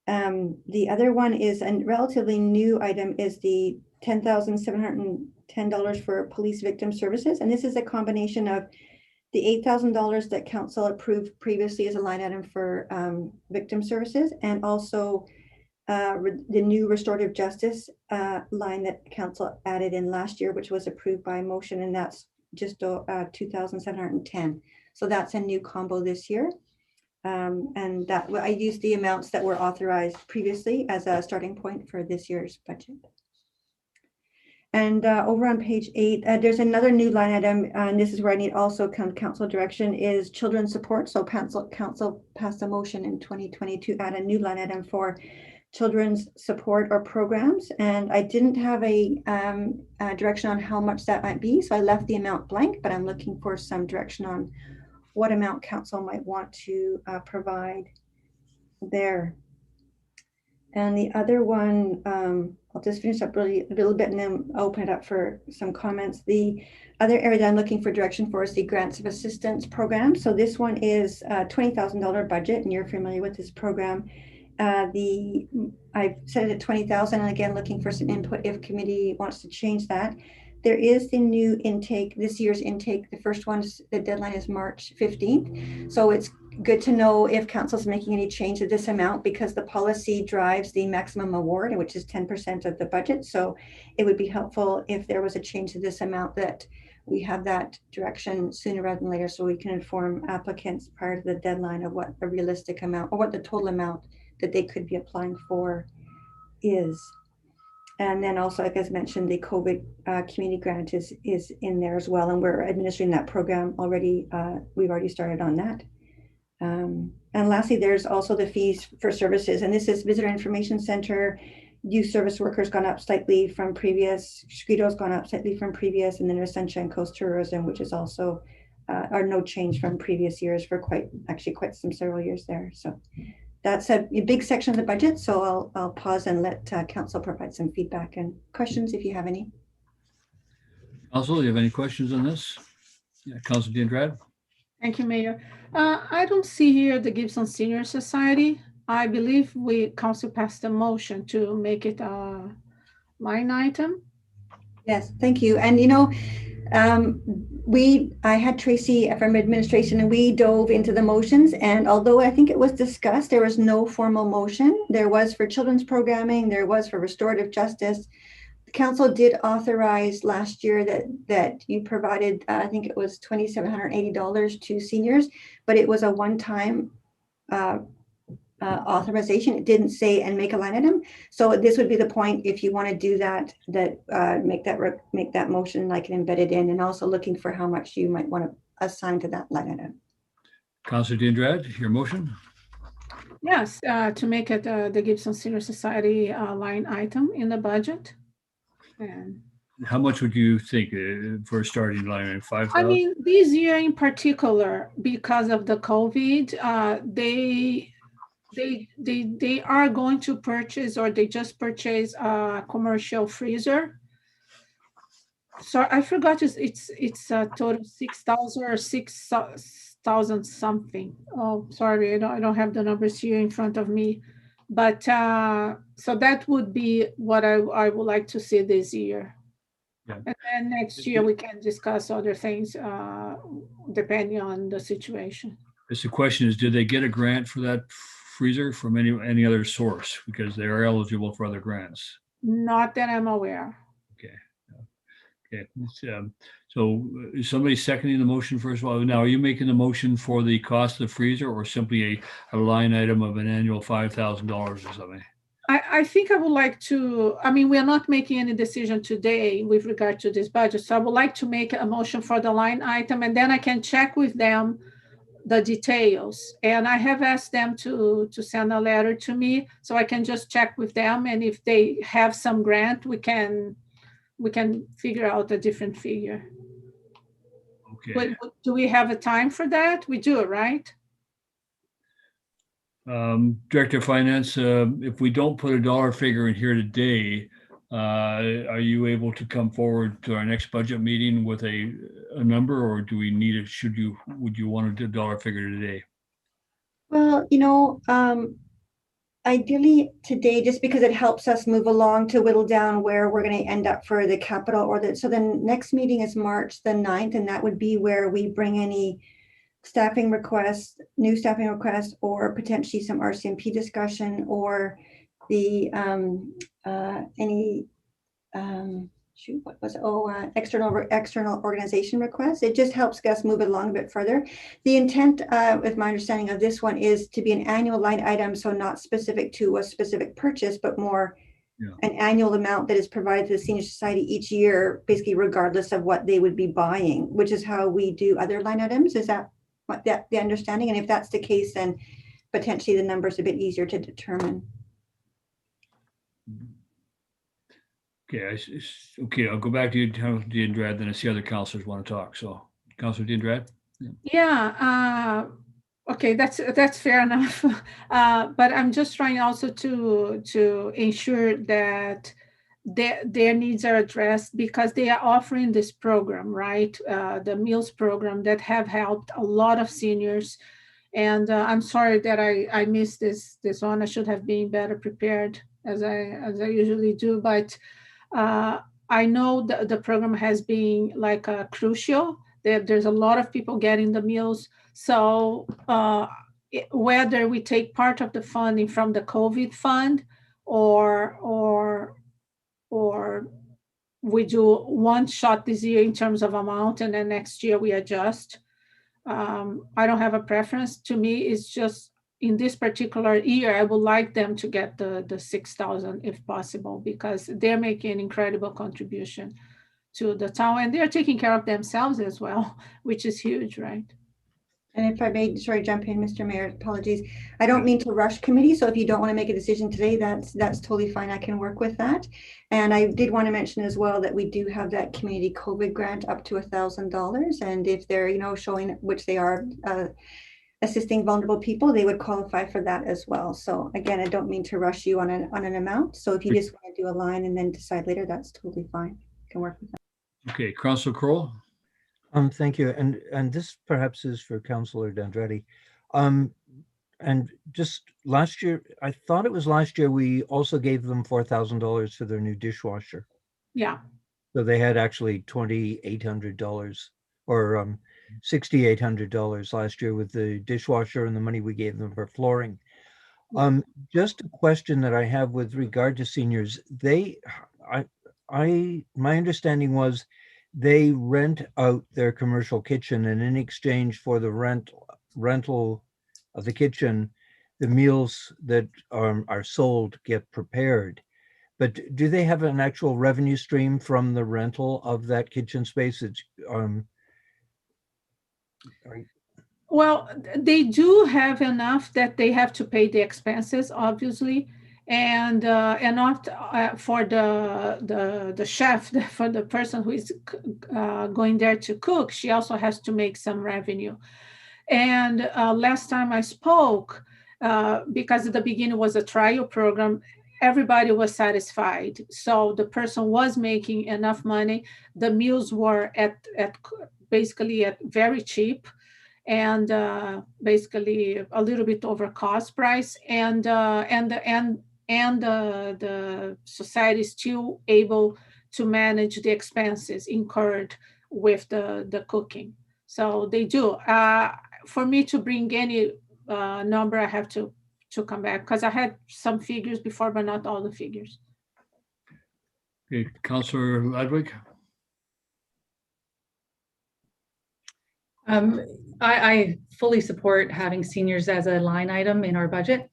The other one is a relatively new item, is the $10,710 for police victim services, and this is a combination of the $8,000 that council approved previously as a line item for victim services, and also the new restorative justice line that council added in last year, which was approved by motion, and that's just 2,710. So that's a new combo this year. And that I used the amounts that were authorized previously as a starting point for this year's budget. And over on page 8, there's another new line item, and this is where I need also council direction, is children's support. So council passed a motion in 2020 to add a new line item for children's support or programs. And I didn't have a direction on how much that might be, so I left the amount blank, but I'm looking for some direction on what amount council might want to provide there. And the other one, I'll just finish up really a little bit and then open it up for some comments. The other area that I'm looking for direction for is the grants of assistance program. So this one is a $20,000 budget, and you're familiar with this program. I've set it at 20,000, and again, looking for some input if committee wants to change that. There is the new intake, this year's intake. The first one, the deadline is March 15th. So it's good to know if council's making any change to this amount, because the policy drives the maximum award, which is 10% of the budget. So it would be helpful if there was a change to this amount, that we have that direction sooner rather than later, so we can inform applicants prior to the deadline of what a realistic amount, or what the total amount that they could be applying for is. And then also, like as mentioned, the COVID community grant is in there as well, and we're administering that program already. We've already started on that. And lastly, there's also the fees for services, and this is Visitor Information Center, youth service workers gone up slightly from previous, Scrito's gone up slightly from previous, and then there's Sunshine Coast Tourism, which is also are no change from previous years for quite some several years there. So that's a big section of the budget. So I'll pause and let council provide some feedback and questions if you have any. Council, do you have any questions on this? Yeah, Councilor Diandrade. Thank you, Mayor. I don't see here the Gibsons Senior Society. I believe council passed a motion to make it a line item. Yes, thank you. And I had Tracy from administration and we dove into the motions, and although I think it was discussed, there was no formal motion. There was for children's programming, there was for restorative justice. The council did authorize last year that you provided, I think it was $2,780 to seniors, but it was a one-time authorization. It didn't say and make a line item. So this would be the point if you want to do that, make that motion like embedded in, and also looking for how much you might want to assign to that line item. Councillor Diendrad, your motion? Yes, to make it the Gibson Senior Society line item in the budget. And How much would you think for a starting line? 5,000? I mean, this year in particular, because of the COVID, they are going to purchase, or they just purchased a commercial freezer. So I forgot, it's a total 6,000 or 6,000 something. Oh, sorry, I don't have the numbers here in front of me. But so that would be what I would like to see this year. Yeah. And then next year we can discuss other things depending on the situation. The question is, did they get a grant for that freezer from any other source? Because they are eligible for other grants. Not that I'm aware. Okay. So is somebody seconding the motion first of all? Now, are you making the motion for the cost of the freezer, or simply a line item of an annual $5,000 or something? I think I would like to, I mean, we are not making any decision today with regard to this budget. So I would like to make a motion for the line item, and then I can check with them the details. And I have asked them to send a letter to me, so I can just check with them. And if they have some grant, we can figure out a different figure. Okay. But do we have a time for that? We do, right? Director of Finance, if we don't put a dollar figure in here today, are you able to come forward to our next budget meeting with a number, or do we need it? Would you want a dollar figure today? Well, ideally today, just because it helps us move along to whittle down where we're going to end up for the capital, so the next meeting is March the 9th, and that would be where we bring any staffing requests, new staffing requests, or potentially some RCMP discussion, or the external organization requests. It just helps us move it along a bit further. The intent, with my understanding of this one, is to be an annual line item, so not specific to a specific purchase, but more an annual amount that is provided to the Senior Society each year, basically regardless of what they would be buying, which is how we do other line items. Is that the understanding? And if that's the case, then potentially the number's a bit easier to determine. Okay, okay, I'll go back to you, Diendrad, then I see other councillors want to talk. So, Councillor Diendrad? Yeah, okay, that's fair enough. But I'm just trying also to ensure that their needs are addressed, because they are offering this program, right? The meals program that have helped a lot of seniors. And I'm sorry that I missed this one. I should have been better prepared, as I usually do. But I know the program has been like crucial. There's a lot of people getting the meals. So whether we take part of the funding from the COVID fund, or we do one shot this year in terms of amount, and then next year we adjust. I don't have a preference. To me, it's just in this particular year, I would like them to get the 6,000 if possible, because they're making an incredible contribution to the town, and they're taking care of themselves as well, which is huge, right? And if I may, sorry, jump in, Mr. Mayor, apologies. I don't mean to rush committee, so if you don't want to make a decision today, that's totally fine. I can work with that. And I did want to mention as well that we do have that community COVID grant up to $1,000. And if they're, showing which they are assisting vulnerable people, they would qualify for that as well. So again, I don't mean to rush you on an amount. So if you just want to do a line and then decide later, that's totally fine. I can work with that. Okay, Councillor Kroll? Thank you. And this perhaps is for Councillor D'Andretti. And just last year, I thought it was last year, we also gave them $4,000 for their new dishwasher. Yeah. So they had actually $2,800 or $6,800 last year with the dishwasher and the money we gave them for flooring. Just a question that I have with regard to seniors. My understanding was they rent out their commercial kitchen, and in exchange for the rental of the kitchen, the meals that are sold get prepared. But do they have an actual revenue stream from the rental of that kitchen space? Well, they do have enough that they have to pay the expenses, obviously, and not for the chef, for the person who is going there to cook. She also has to make some revenue. And last time I spoke, because at the beginning was a trial program, everybody was satisfied. So the person was making enough money. The meals were at basically at very cheap, and basically a little bit over cost price, and the society is still able to manage the expenses incurred with the cooking. So they do. For me to bring any number, I have to come back, because I had some figures before, but not all the figures. Okay, Councillor Ludwig. I fully support having seniors as a line item in our budget,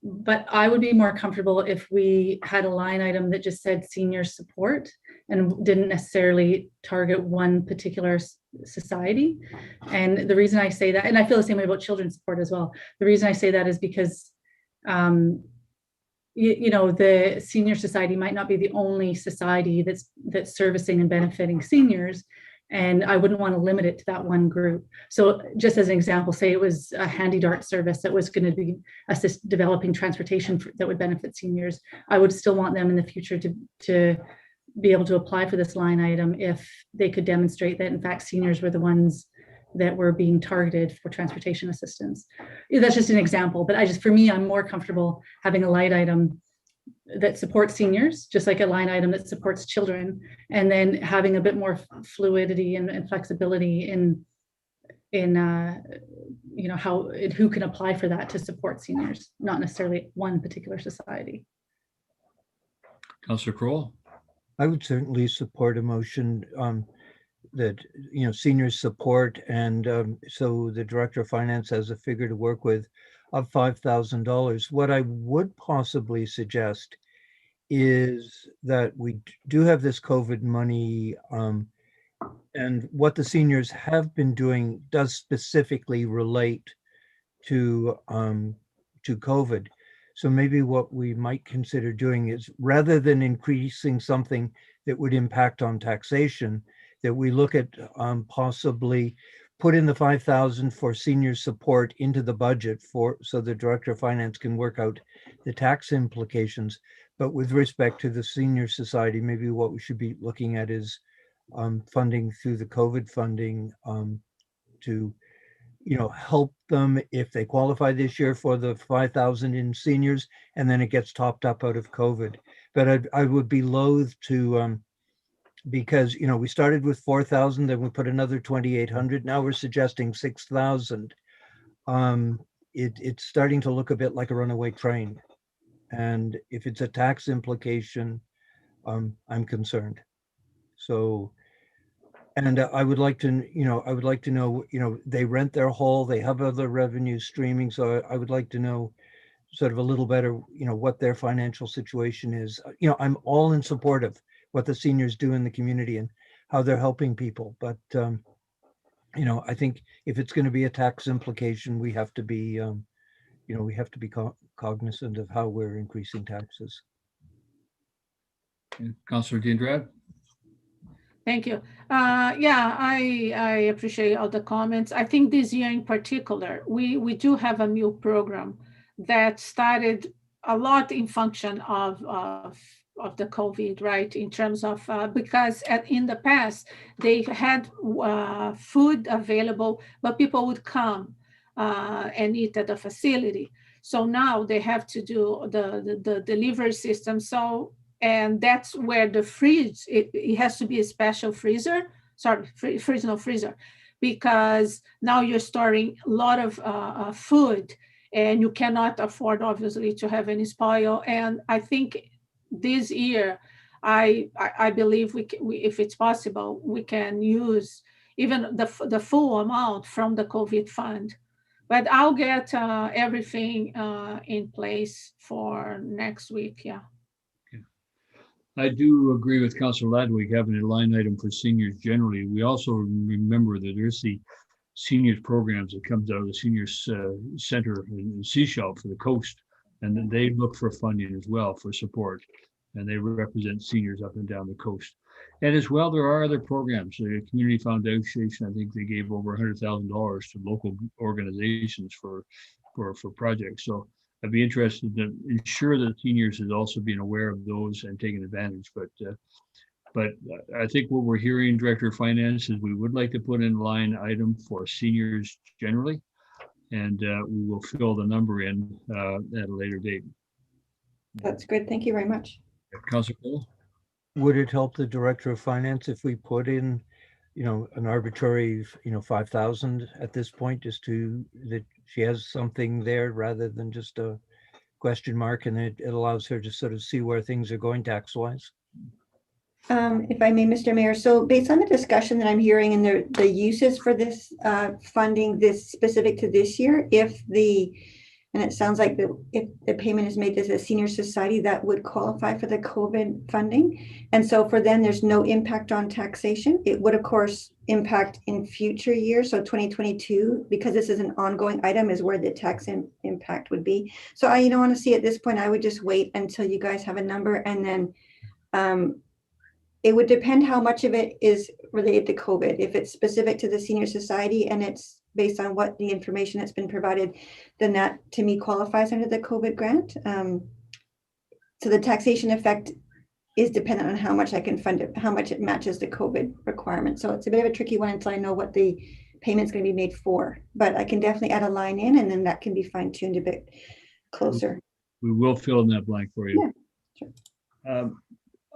but I would be more comfortable if we had a line item that just said senior support and didn't necessarily target one particular society. And the reason I say that, and I feel the same way about children's support as well, the reason I say that is because the senior society might not be the only society that's servicing and benefiting seniors. And I wouldn't want to limit it to that one group. So just as an example, say it was a handy dart service that was going to be developing transportation that would benefit seniors. I would still want them in the future to be able to apply for this line item if they could demonstrate that, in fact, seniors were the ones that were being targeted for transportation assistance. That's just an example, but for me, I'm more comfortable having a line item that supports seniors, just like a line item that supports children, and then having a bit more fluidity and flexibility in who can apply for that to support seniors, not necessarily one particular society. Councillor Kroll. I would certainly support a motion that seniors support, and so the Director of Finance has a figure to work with of $5,000. What I would possibly suggest is that we do have this COVID money, and what the seniors have been doing does specifically relate to COVID. So maybe what we might consider doing is, rather than increasing something that would impact on taxation, that we look at possibly put in the $5,000 for senior support into the budget so the Director of Finance can work out the tax implications. But with respect to the senior society, maybe what we should be looking at is funding through the COVID funding to help them if they qualify this year for the 5,000 in seniors, and then it gets topped up out of COVID. But I would be loath to, because we started with 4,000, then we put another 2,800. Now we're suggesting 6,000. It's starting to look a bit like a runaway train, and if it's a tax implication, I'm concerned. So. And I would like to, know, they rent their hall, they have other revenue streaming. So I would like to know sort of a little better, what their financial situation is. I'm all in support of what the seniors do in the community and how they're helping people. But, I think if it's going to be a tax implication, we have to be, cognizant of how we're increasing taxes. Councillor Diendrad. Thank you. Yeah, I appreciate all the comments. I think this year in particular, we do have a meal program that started a lot in function of the COVID, right? In terms of, because in the past, they had food available, but people would come and eat at the facility. So now they have to do the delivery system. So And that's where the freeze, it has to be a special freezer, freezer, because now you're storing a lot of food, and you cannot afford, obviously, to have any spoil. And I think this year, I believe if it's possible, we can use even the full amount from the COVID fund. But I'll get everything in place for next week. Yeah. I do agree with Councilor Ladwig having a line item for seniors generally. We also remember that there's the seniors programs that comes out of the seniors center in Seashell for the coast, and then they look for funding as well for support, and they represent seniors up and down the coast. And as well, there are other programs. The Community Foundation, I think they gave over $100,000 to local organizations for projects. So I'd be interested to ensure that seniors is also being aware of those and taking advantage. But I think what we're hearing, Director of Finance, is we would like to put in line item for seniors generally, and we will fill the number in at a later date. That's good. Thank you very much. Councilor Cole? Would it help the Director of Finance if we put in, an arbitrary, 5,000 at this point, just that she has something there rather than just a question mark, and it allows her to sort of see where things are going tax-wise? If I may, Mr. Mayor, so based on the discussion that I'm hearing and the uses for this funding, this specific to this year, and it sounds like if the payment is made to a senior society, that would qualify for the COVID funding. And so for them, there's no impact on taxation. It would, of course, impact in future years. So 2022, because this is an ongoing item, is where the tax impact would be. So honestly, at this point, I would just wait until you guys have a number, and then it would depend how much of it is related to COVID. If it's specific to the senior society and it's based on what the information that's been provided, then that to me qualifies under the COVID grant. So the taxation effect is dependent on how much I can fund it, how much it matches the COVID requirement. So it's a bit of a tricky one until I know what the payment's going to be made for. But I can definitely add a line in, and then that can be fine-tuned a bit closer. We will fill in that blank for you. Yeah, sure.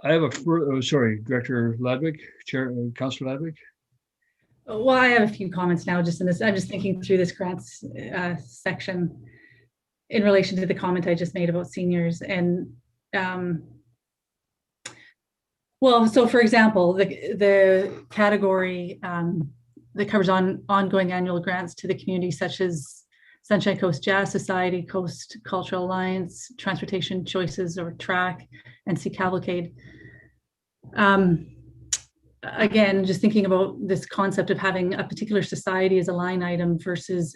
I have Director Ladwig, Councilor Ladwig. Well, I have a few comments now just in this. I'm just thinking through this grants section in relation to the comment I just made about seniors. And well, so for example, the category that covers ongoing annual grants to the community, such as Sunshine Coast Jazz Society, Coast Cultural Alliance, Transportation Choices or TRAC, and Sea Cavalcade. Again, just thinking about this concept of having a particular society as a line item versus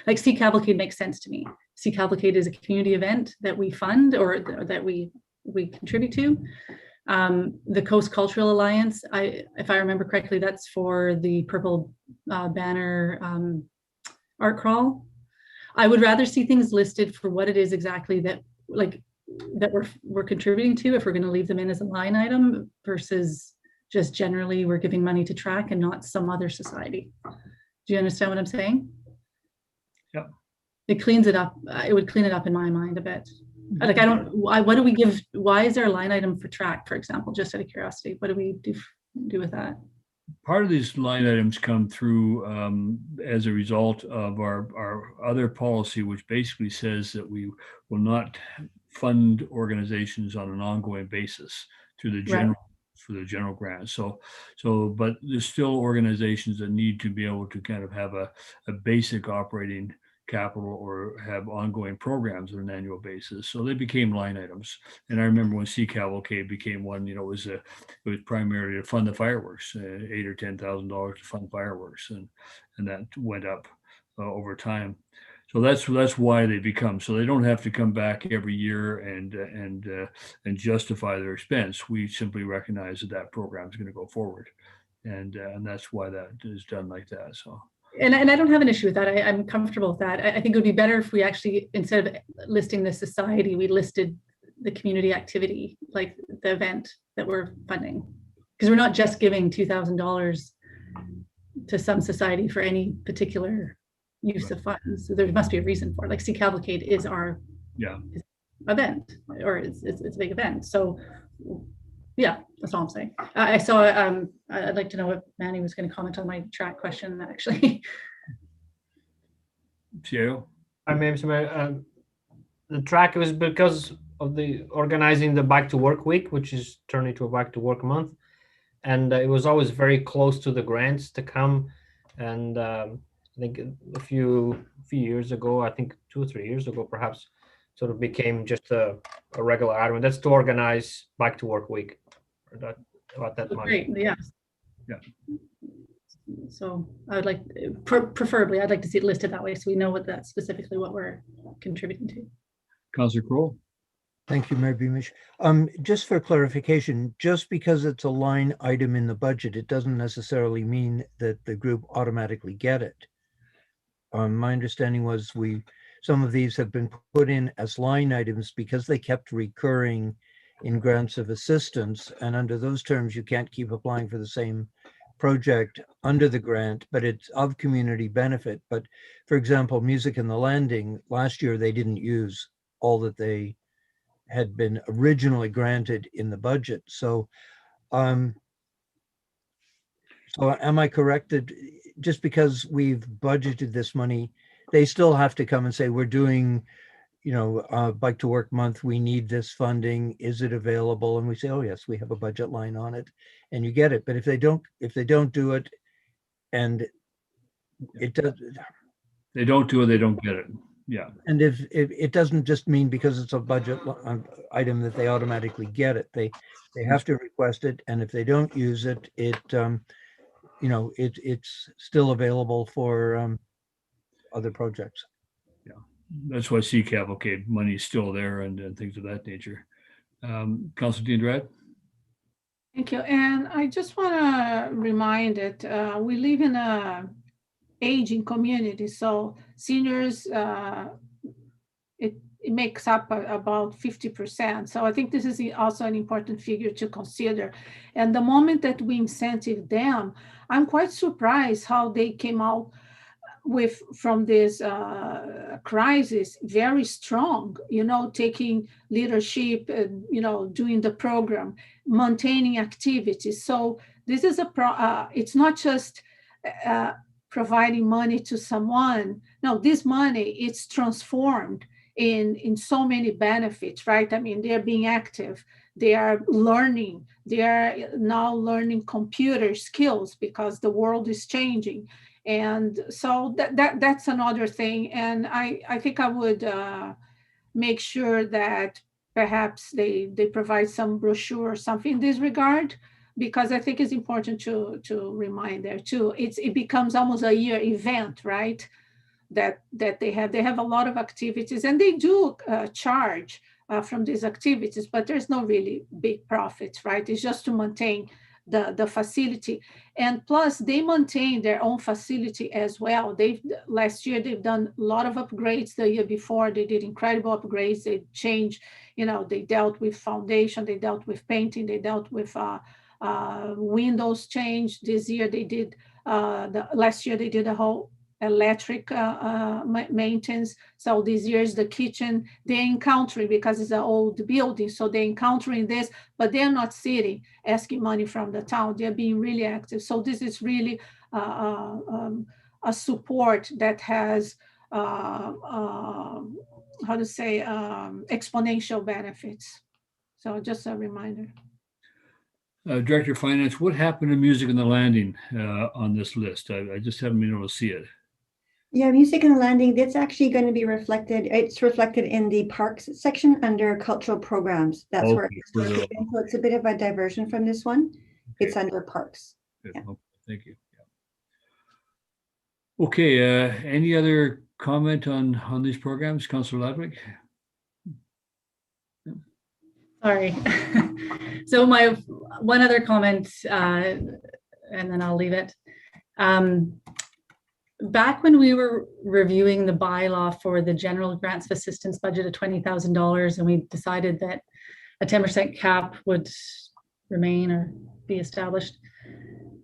like Sea Cavalcade makes sense to me. Sea Cavalcade is a community event that we fund or that we contribute to. The Coast Cultural Alliance, if I remember correctly, that's for the Purple Banner art crawl. I would rather see things listed for what it is exactly that we're contributing to, if we're going to leave them in as a line item, versus just generally we're giving money to TRAC and not some other society. Do you understand what I'm saying? Yep. It cleans it up. It would clean it up in my mind a bit. Like what do we give? Why is there a line item for TRAC, for example? Just out of curiosity, what do we do with that? Part of these line items come through as a result of our other policy, which basically says that we will not fund organizations on an ongoing basis through the general for the general grant. So but there's still organizations that need to be able to kind of have a basic operating capital or have ongoing programs on an annual basis. So they became line items. And I remember when Sea Cavalcade became one, it was primarily to fund the fireworks, $8,000 or $10,000 to fund fireworks, and that went up over time. So that's why they become. So they don't have to come back every year and justify their expense. We simply recognize that program is going to go forward, and that's why that is done like that. So. And I don't have an issue with that. I'm comfortable with that. I think it would be better if we actually, instead of listing the society, we listed the community activity, like the event that we're funding. Because we're not just giving $2,000 to some society for any particular use of funds. So there must be a reason for it. Like Sea Cavalcade is our event, or it's a big event. So yeah, that's all I'm saying. I saw, I'd like to know if Manny was going to comment on my track question, actually. Cielo? I maybe the track was because of the organizing the back to work week, which is turned into a back to work month, and it was always very close to the grants to come. And I think a few years ago, I think 2 or 3 years ago, perhaps, sort of became just a regular item. That's to organize back to work week. Or that about that money. Great, yeah. Yeah. So I would like, preferably, I'd like to see it listed that way, so we know what that's specifically what we're contributing to. Councillor Kroll? Thank you, Mayor Beamish. Just for clarification, just because it's a line item in the budget, it doesn't necessarily mean that the group automatically get it. My understanding was some of these have been put in as line items because they kept recurring in grants of assistance, and under those terms, you can't keep applying for the same project under the grant, but it's of community benefit. But for example, Music in the Landing, last year they didn't use all that they had been originally granted in the budget. So am I correct that just because we've budgeted this money, they still have to come and say, we're doing, Bike to Work month, we need this funding, is it available? And we say, oh yes, we have a budget line on it, and you get it. But if they don't do it, and it does, They don't do it, they don't get it. Yeah. and if it doesn't just mean because it's a budget item that they automatically get it, they have to request it, and if they don't use it, it's still available for other projects. That's why CCAP, okay, money's still there and things of that nature. Councillor Dean Dredd? Thank you. And I just want to remind that we live in a aging community, so seniors, it makes up about 50%. So I think this is also an important figure to consider. And the moment that we incentive them, I'm quite surprised how they came out from this crisis very strong, taking leadership, doing the program, maintaining activities. So this is it's not just providing money to someone. No, this money, it's transformed in so many benefits, right? I mean, they're being active, they are learning, they are now learning computer skills because the world is changing. And so that's another thing. And I think I would make sure that perhaps they provide some brochure or something in this regard, because I think it's important to remind there too. It becomes almost a year event, right? That they have a lot of activities, and they do charge from these activities, but there's no really big profits, right? It's just to maintain the facility. And plus they maintain their own facility as well. Last year they've done a lot of upgrades. The year before they did incredible upgrades. They changed, they dealt with foundation, they dealt with painting, they dealt with windows change. This year they did, last year they did a whole electric maintenance. So this year is the kitchen. They're encountering, because it's an old building, so they're encountering this, but they're not sitting asking money from the town. They're being really active. So this is really a support that has exponential benefits. So just a reminder. Director of Finance, what happened to Music in the Landing on this list? I just haven't been able to see it. Yeah, Music in the Landing, that's actually going to be reflected. It's reflected in the parks section under cultural programs. That's where it's historically been. So it's a bit of a diversion from this one. Okay. It's under parks. Yeah. Okay, thank you. Yeah. Okay, any other comment on these programs, Councillor Ladwig? Sorry. So my one other comment, and then I'll leave it. Back when we were reviewing the bylaw for the general grants of assistance budget of $20,000, and we decided that a 10% cap would remain or be established.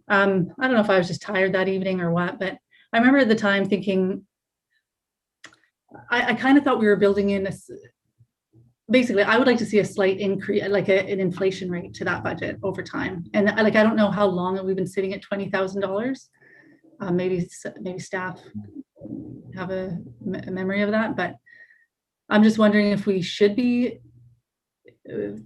I don't know if I was just tired that evening or what, but I remember at the time thinking, I kind of thought we were building in basically, I would like to see a slight increase, like an inflation rate to that budget over time. And like, I don't know how long we've been sitting at $20,000. Maybe staff have a memory of that, but I'm just wondering if we should be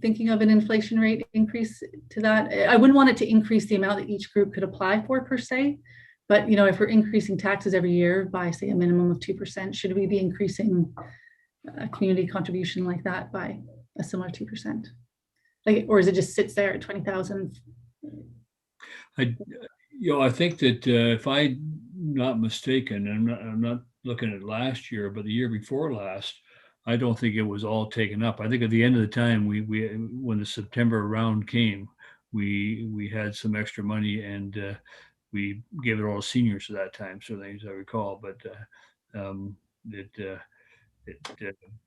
thinking of an inflation rate increase to that. I wouldn't want it to increase the amount that each group could apply for per se, but if we're increasing taxes every year by say a minimum of 2%, should we be increasing a community contribution like that by a similar 2%? Like, or is it just sits there at 20,000? I think that if I'm not mistaken, and I'm not looking at last year, but the year before last, I don't think it was all taken up. I think at the end of the time, we when the September round came, we had some extra money, and we gave it all to seniors at that time, so as I recall. But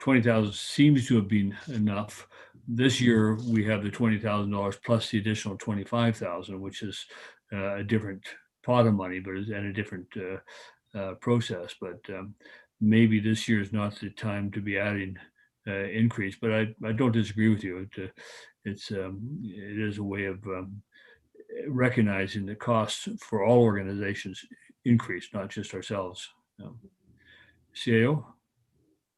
20,000 seems to have been enough. This year we have the $20,000 plus the additional 25,000, which is a different pot of money, but and a different process. But maybe this year is not the time to be adding increase. But I don't disagree with you. It is a way of recognizing the costs for all organizations increase, not just ourselves. CAO?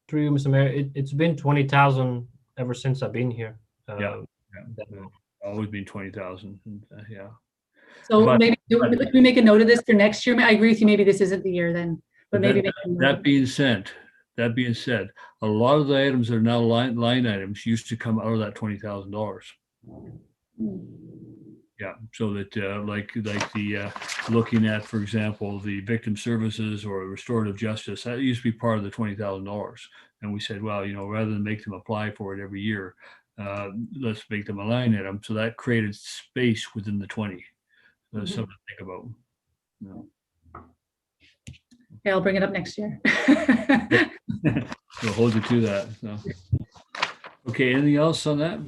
Through you, Mr. Mayor, it's been 20,000 ever since I've been here. Yeah. Always been 20,000. Yeah. So But- maybe we make a note of this for next year. I agree with you. Maybe this isn't the year then, but maybe That being said, a lot of the items that are now line items used to come out of that $20,000. Yeah, so that like the looking at, for example, the victim services or restorative justice, that used to be part of the $20,000. And we said, well, rather than make them apply for it every year, let's make them a line item. So that created space within the 20. That's something to think about. Yeah, I'll bring it up next year. We'll hold you to that. So. Okay, anything else on that?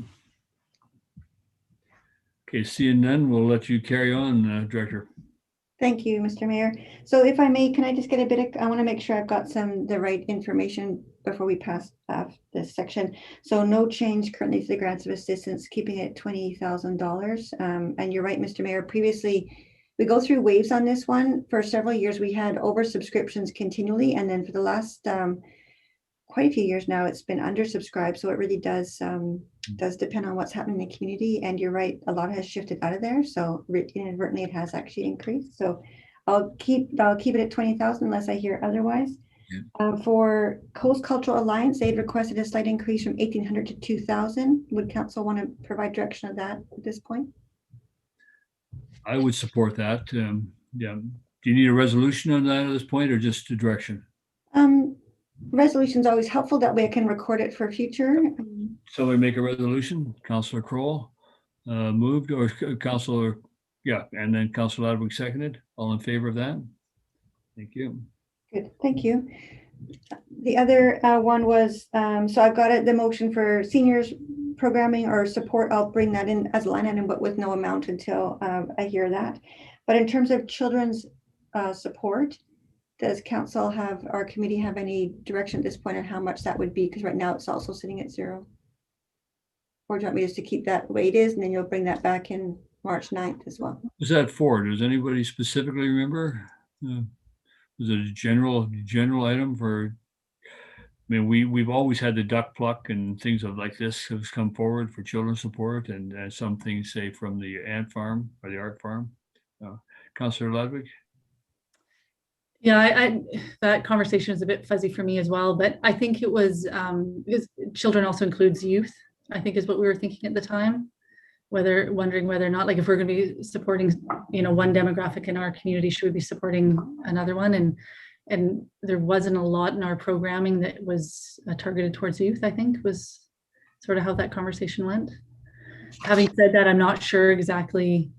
Okay, seeing none, we'll let you carry on, Director. Thank you, Mr. Mayor. So if I may, can I just get a bit of, I want to make sure I've got the right information before we pass this section. So no change currently to the grants of assistance, keeping it $20,000. And you're right, Mr. Mayor, previously we go through waves on this one. For several years, we had oversubscriptions continually. And then for the last quite a few years now, it's been undersubscribed. So it really does depend on what's happening in the community. And you're right, a lot has shifted out of there. So inadvertently, it has actually increased. So I'll keep it at 20,000 unless I hear otherwise. Yeah. For Coast Cultural Alliance, they've requested a slight increase from 1,800 to 2,000. Would council want to provide direction of that at this point? I would support that. Yeah. Do you need a resolution on that at this point, or just a direction? Resolution is always helpful. That way I can record it for future. So we make a resolution. Councillor Kroll moved, or Councillor, and then Councillor Ladwig seconded. All in favor of that? Thank you. Good, thank you. The other one was, so I've got the motion for seniors programming or support. I'll bring that in as a line item, but with no amount until I hear that. But in terms of children's support, does council have, our committee have any direction at this point on how much that would be? Because right now it's also sitting at 0. Or do you want me just to keep that the way it is, and then you'll bring that back in March 9th as well? Was that for? Does anybody specifically remember? Was it a general item for? I mean, we've always had the duck pluck and things like this have come forward for children's support, and some things, say, from the ant farm or the art farm. Councillor Ludwig. Yeah, that conversation is a bit fuzzy for me as well, but I think it was because children also includes youth, I think is what we were thinking at the time, wondering whether or not, like, if we're going to be supporting, one demographic in our community, should we be supporting another one? And there wasn't a lot in our programming that was targeted towards youth, I think, was sort of how that conversation went. Having said that, I'm not sure exactly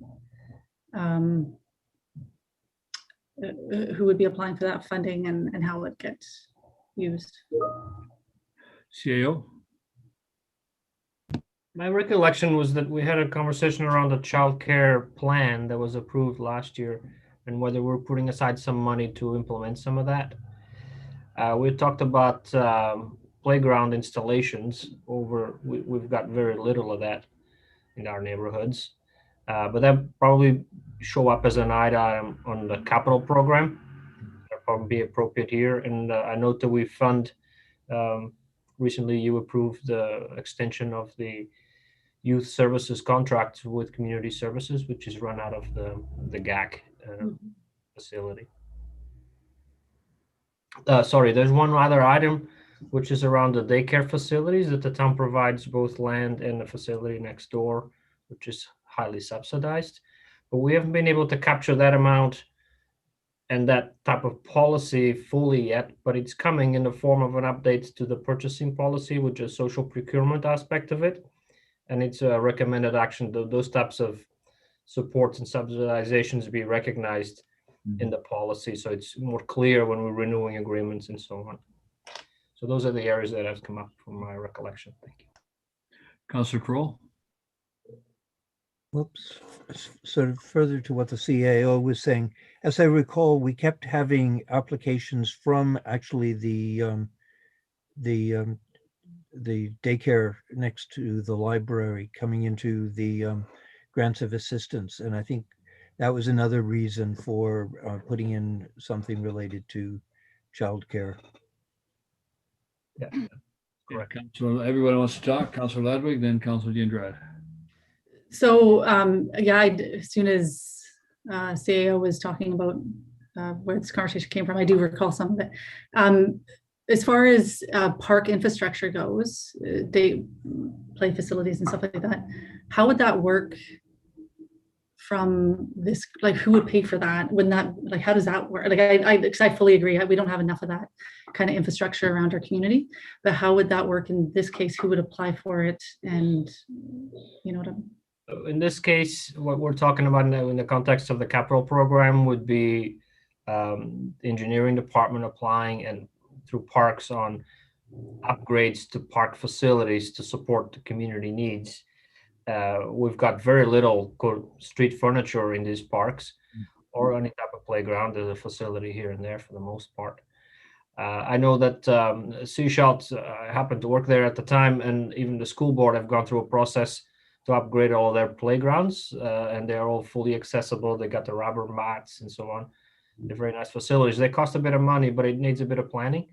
who would be applying for that funding and how it gets used. CAO? My recollection was that we had a conversation around the child care plan that was approved last year, and whether we're putting aside some money to implement some of that. We talked about playground installations over, we've got very little of that in our neighborhoods. But that probably show up as an item on the capital program. That'd probably be appropriate here. And I note that we fund, recently you approved the extension of the youth services contract with community services, which is run out of the GAC facility. Sorry, there's one other item, which is around the daycare facilities that the town provides both land and the facility next door, which is highly subsidized. But we haven't been able to capture that amount and that type of policy fully yet, but it's coming in the form of an update to the purchasing policy, which is social procurement aspect of it. And it's a recommended action that those types of supports and subsidizations be recognized in the policy, so it's more clear when we're renewing agreements and so on. So those are the areas that have come up from my recollection. Thank you. Councillor Kroll? Whoops, sort of further to what the CAO was saying. As I recall, we kept having applications from actually the daycare next to the library coming into the grants of assistance. And I think that was another reason for putting in something related to childcare. Yeah, correct. Councillor, everyone wants to talk. Councillor Ludwig, then Councillor Diendrade. So yeah, as soon as CAO was talking about where this conversation came from, I do recall some of it. As far as park infrastructure goes, they play facilities and stuff like that. How would that work from this? Like, who would pay for that? Wouldn't that, like, how does that work? Like, I fully agree. We don't have enough of that kind of infrastructure around our community. But how would that work in this case? Who would apply for it? And you know what I'm. In this case, what we're talking about now in the context of the capital program would be the engineering department applying and through parks on upgrades to park facilities to support the community needs. We've got very little street furniture in these parks or any type of playground. There's a facility here and there for the most part. I know that Seashalt happened to work there at the time, and even the school board have gone through a process to upgrade all their playgrounds, and they're all fully accessible. They got the rubber mats and so on. They're very nice facilities. They cost a bit of money, but it needs a bit of planning.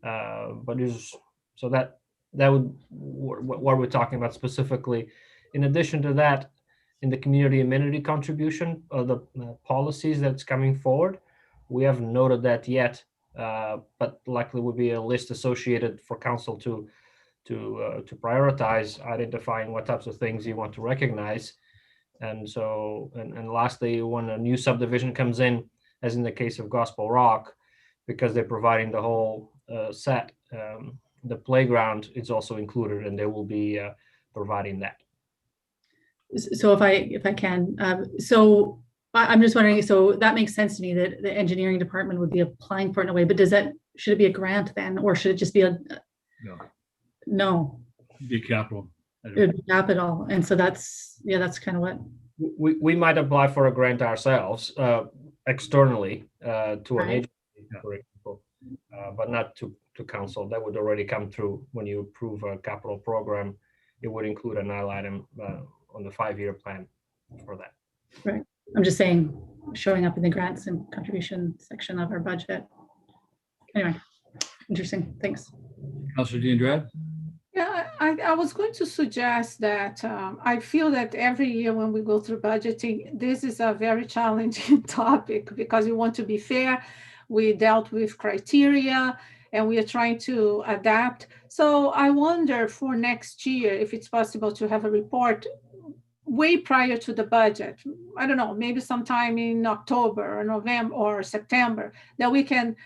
But there's, so that would what we're talking about specifically. In addition to that, in the community amenity contribution, the policies that's coming forward, we haven't noted that yet, but likely will be a list associated for council to prioritize, identifying what types of things you want to recognize. And so, and lastly, when a new subdivision comes in, as in the case of Gospel Rock, because they're providing the whole set, the playground is also included, and they will be providing that. So if I can, so I'm just wondering, so that makes sense to me that the engineering department would be applying for it in a way, but should it be a grant then, or should it just be no? Be capital. It would be capital. And so that's kind of what. We might apply for a grant ourselves externally to an agency, for example, but not to council. That would already come through when you approve a capital program. It would include an item on the 5-year plan for that. Right. I'm just saying, showing up in the grants and contribution section of our budget. Anyway, interesting. Thanks. Councillor Diendrade? Yeah, I was going to suggest that I feel that every year when we go through budgeting, this is a very challenging topic because we want to be fair. We dealt with criteria and we are trying to adapt. So I wonder for next year, if it's possible to have a report way prior to the budget. I don't know, maybe sometime in October or November or September, that we can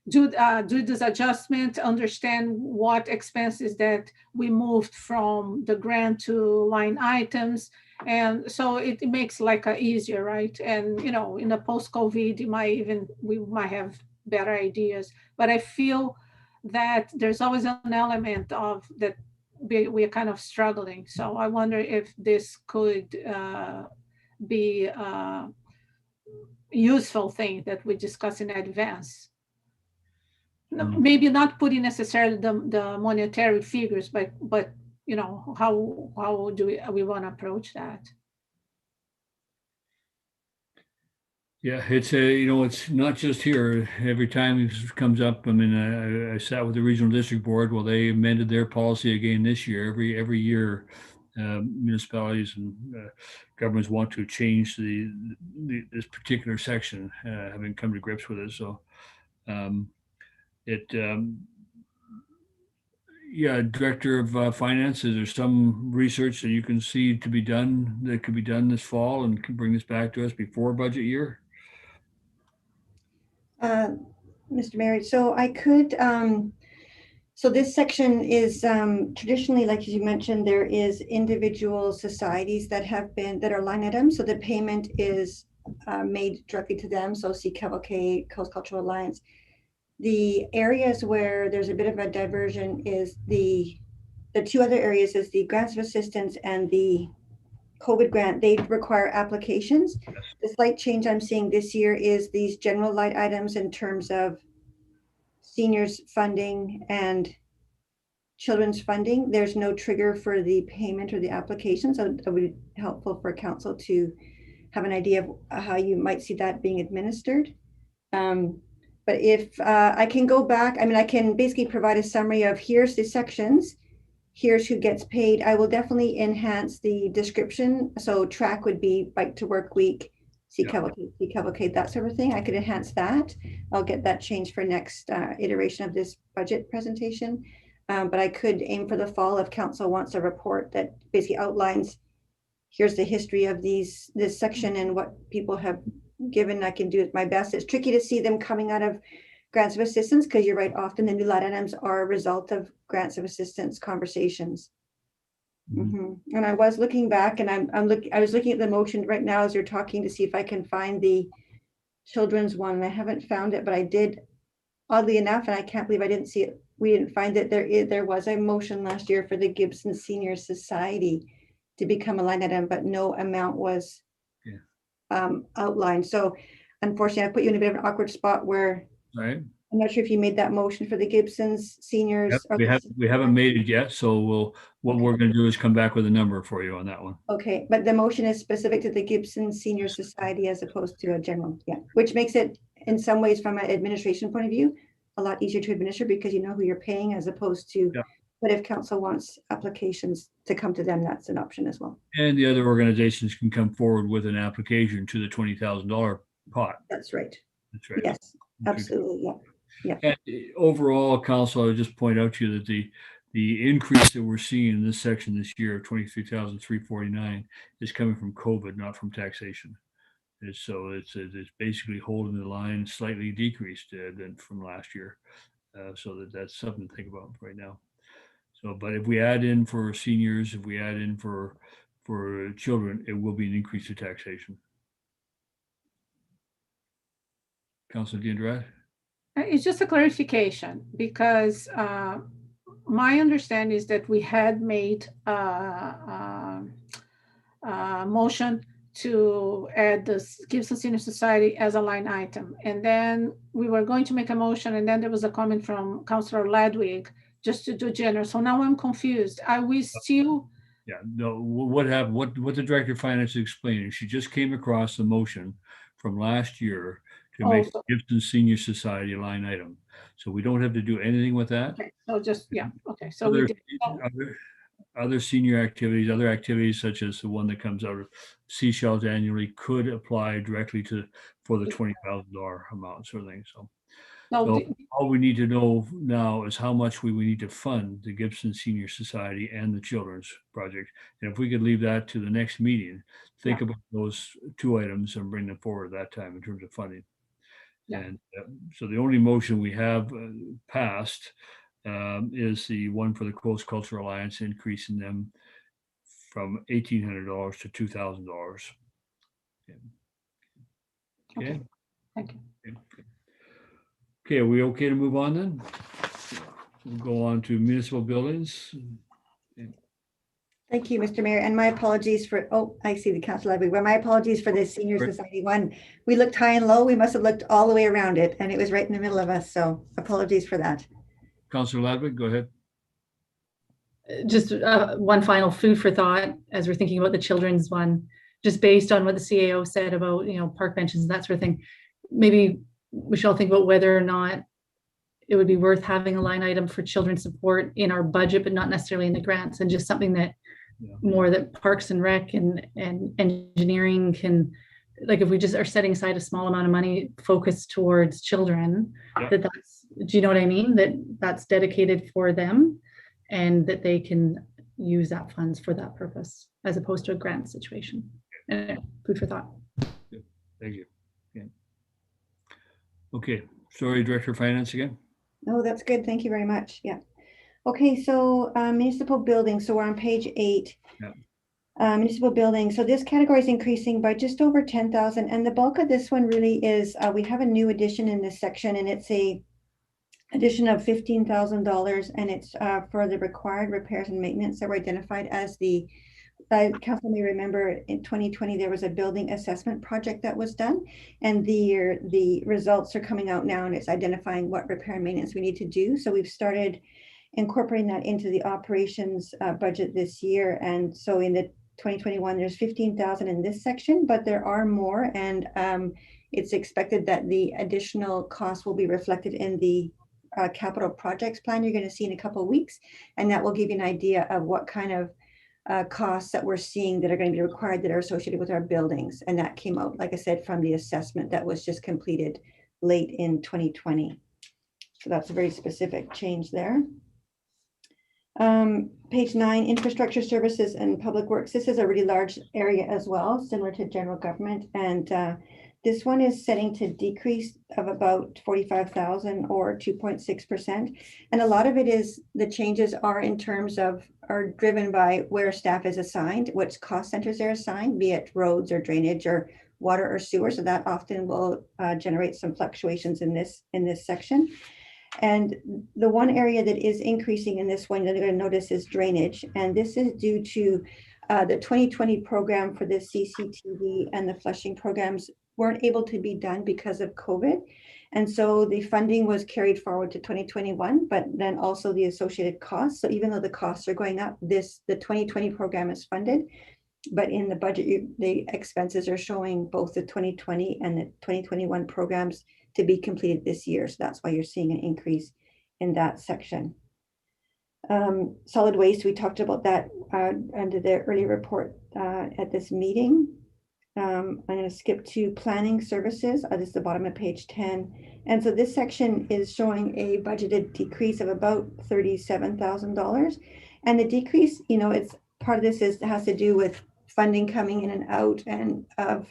do this adjustment, understand what expenses that we moved from the grant to line items. And so it makes like easier, right? And, you know, in the post-COVID, we might have better ideas, but I feel that there's always an element of that we're kind of struggling. So I wonder if this could be a useful thing that we discuss in advance. maybe not putting necessarily the monetary figures, but you know, how do we want to approach that? Yeah, it's it's not just here. Every time this comes up, I mean, I sat with the regional district board. Well, they amended their policy again this year. Every year, municipalities and governments want to change this particular section, having come to grips with it. So, um, it yeah, Director of Finance, is there some research that you can see to be done that could be done this fall and can bring this back to us before budget year? Mr. Mayor, so I could, so this section is traditionally, like as you mentioned, there is individual societies that are line items. So the payment is made directly to them. So Sea Cavalcade, Coast Cultural Alliance. The areas where there's a bit of a diversion is the two other areas is the grants of assistance and the COVID grant. They require applications. The slight change I'm seeing this year is these general light items in terms of seniors funding and children's funding. There's no trigger for the payment or the application. So it would be helpful for council to have an idea of how you might see that being administered. But if I can go back, I mean, I can basically provide a summary of here's the sections, here's who gets paid. I will definitely enhance the description. So track would be Bike to Work Week, Sea Cavalcade, that sort of thing. I could enhance that. I'll get that changed for next iteration of this budget presentation. But I could aim for the fall if council wants a report that basically outlines, here's the history of this section and what people have given. I can do it my best. It's tricky to see them coming out of grants of assistance because you're right, often the new line items are a result of grants of assistance conversations. And I was looking back and I was looking at the motion right now as you're talking to see if I can find the children's one. I haven't found it, but I did, oddly enough, and I can't believe I didn't see it. We didn't find it. There was a motion last year for the Gibsons Senior Society to become a line item, but no amount was outlined. So unfortunately, I put you in a bit of an awkward spot where I'm not sure if you made that motion for the Gibsons seniors. Yep, we haven't made it yet. So what we're going to do is come back with a number for you on that one. Okay, but the motion is specific to the Gibsons Senior Society as opposed to a general, which makes it in some ways from an administration point of view a lot easier to administer because you know who you're paying as opposed to. But if council wants applications to come to them, that's an option as well. And the other organizations can come forward with an application to the $20,000 pot. That's right. That's right. Yes, absolutely. Yeah. And overall, council, I would just point out to you that the increase that we're seeing in this section this year of 23,349 is coming from COVID, not from taxation. So it's basically holding the line slightly decreased than from last year. So that's something to think about right now. So, but if we add in for seniors, if we add in for children, it will be an increase to taxation. Councilor Diandrade? It's just a clarification because my understanding is that we had made a motion to add the Gibson Senior Society as a line item. And then we were going to make a motion and then there was a comment from Councillor Ladwig just to do general. So now I'm confused. Are we still? Yeah, no, what happened, what the Director of Finance is explaining, she just came across the motion from last year to make the Gibson Senior Society a line item. So we don't have to do anything with that. Okay, so just, okay. So we did. Other senior activities, other activities such as the one that comes out of Seashells annually could apply directly for the $20,000 amount sort of thing. So all we need to know now is how much we need to fund the Gibson Senior Society and the Children's Project. And if we could leave that to the next meeting, think about those two items and bring them forward at that time in terms of funding. And so the only motion we have passed is the one for the Coast Cultural Alliance, increasing them from $1,800 to $2,000. Okay. Thank you. Okay, are we okay to move on then? We'll go on to municipal buildings. Thank you, Mr. Mayor, and my apologies for, oh, I see the council library, well, my apologies for the Senior Right. Society one. We looked high and low, we must have looked all the way around it, and it was right in the middle of us, so apologies for that. Councillor Ladwig, go ahead. Just one final food for thought as we're thinking about the children's one, just based on what the CAO said about, park benches and that sort of thing. Maybe we should all think about whether or not it would be worth having a line item for children's support in our budget, but not necessarily in the grants, and just something that more that Parks and Rec and engineering can, like, if we just are setting aside a small amount of money focused towards children, Yeah. that's, do you know what I mean? That's dedicated for them and that they can use that funds for that purpose as opposed to a grant situation. Food for thought. Thank you. Okay, sorry, Director of Finance again. No, that's good. Thank you very much. Yeah. Okay, so municipal building. So we're on page 8. Yeah. Municipal building. So this category is increasing by just over 10,000. And the bulk of this one really is, we have a new addition in this section, and it's a addition of $15,000, and it's for the required repairs and maintenance that were identified as the council may remember in 2020 there was a building assessment project that was done, and the results are coming out now, and it's identifying what repair and maintenance we need to do. So we've started incorporating that into the operations budget this year, and so in the 2021 there's 15,000 in this section, but there are more, and it's expected that the additional costs will be reflected in the capital projects plan you're going to see in a couple of weeks, and that will give you an idea of what kind of costs that we're seeing that are going to be required that are associated with our buildings. And that came out, like I said, from the assessment that was just completed late in 2020. So that's a very specific change there. Page 9, infrastructure services and public works. This is a really large area as well, similar to general government. And this one is setting to decrease of about 45,000 or 2.6%. And a lot of it is, the changes are in terms of, are driven by where staff is assigned, which cost centers they're assigned, be it roads or drainage or water or sewer. So that often will generate some fluctuations in this section. And the one area that is increasing in this one that you're going to notice is drainage. And this is due to the 2020 program for the CCTV and the flushing programs weren't able to be done because of COVID. And so the funding was carried forward to 2021, but then also the associated costs. So even though the costs are going up, the 2020 program is funded, but in the budget, the expenses are showing both the 2020 and the 2021 programs to be completed this year. So that's why you're seeing an increase in that section. Solid waste, we talked about that under the early report at this meeting. I'm going to skip to planning services. This is the bottom of page 10. And so this section is showing a budgeted decrease of about $37,000. And the decrease, it's part of this has to do with funding coming in and out and of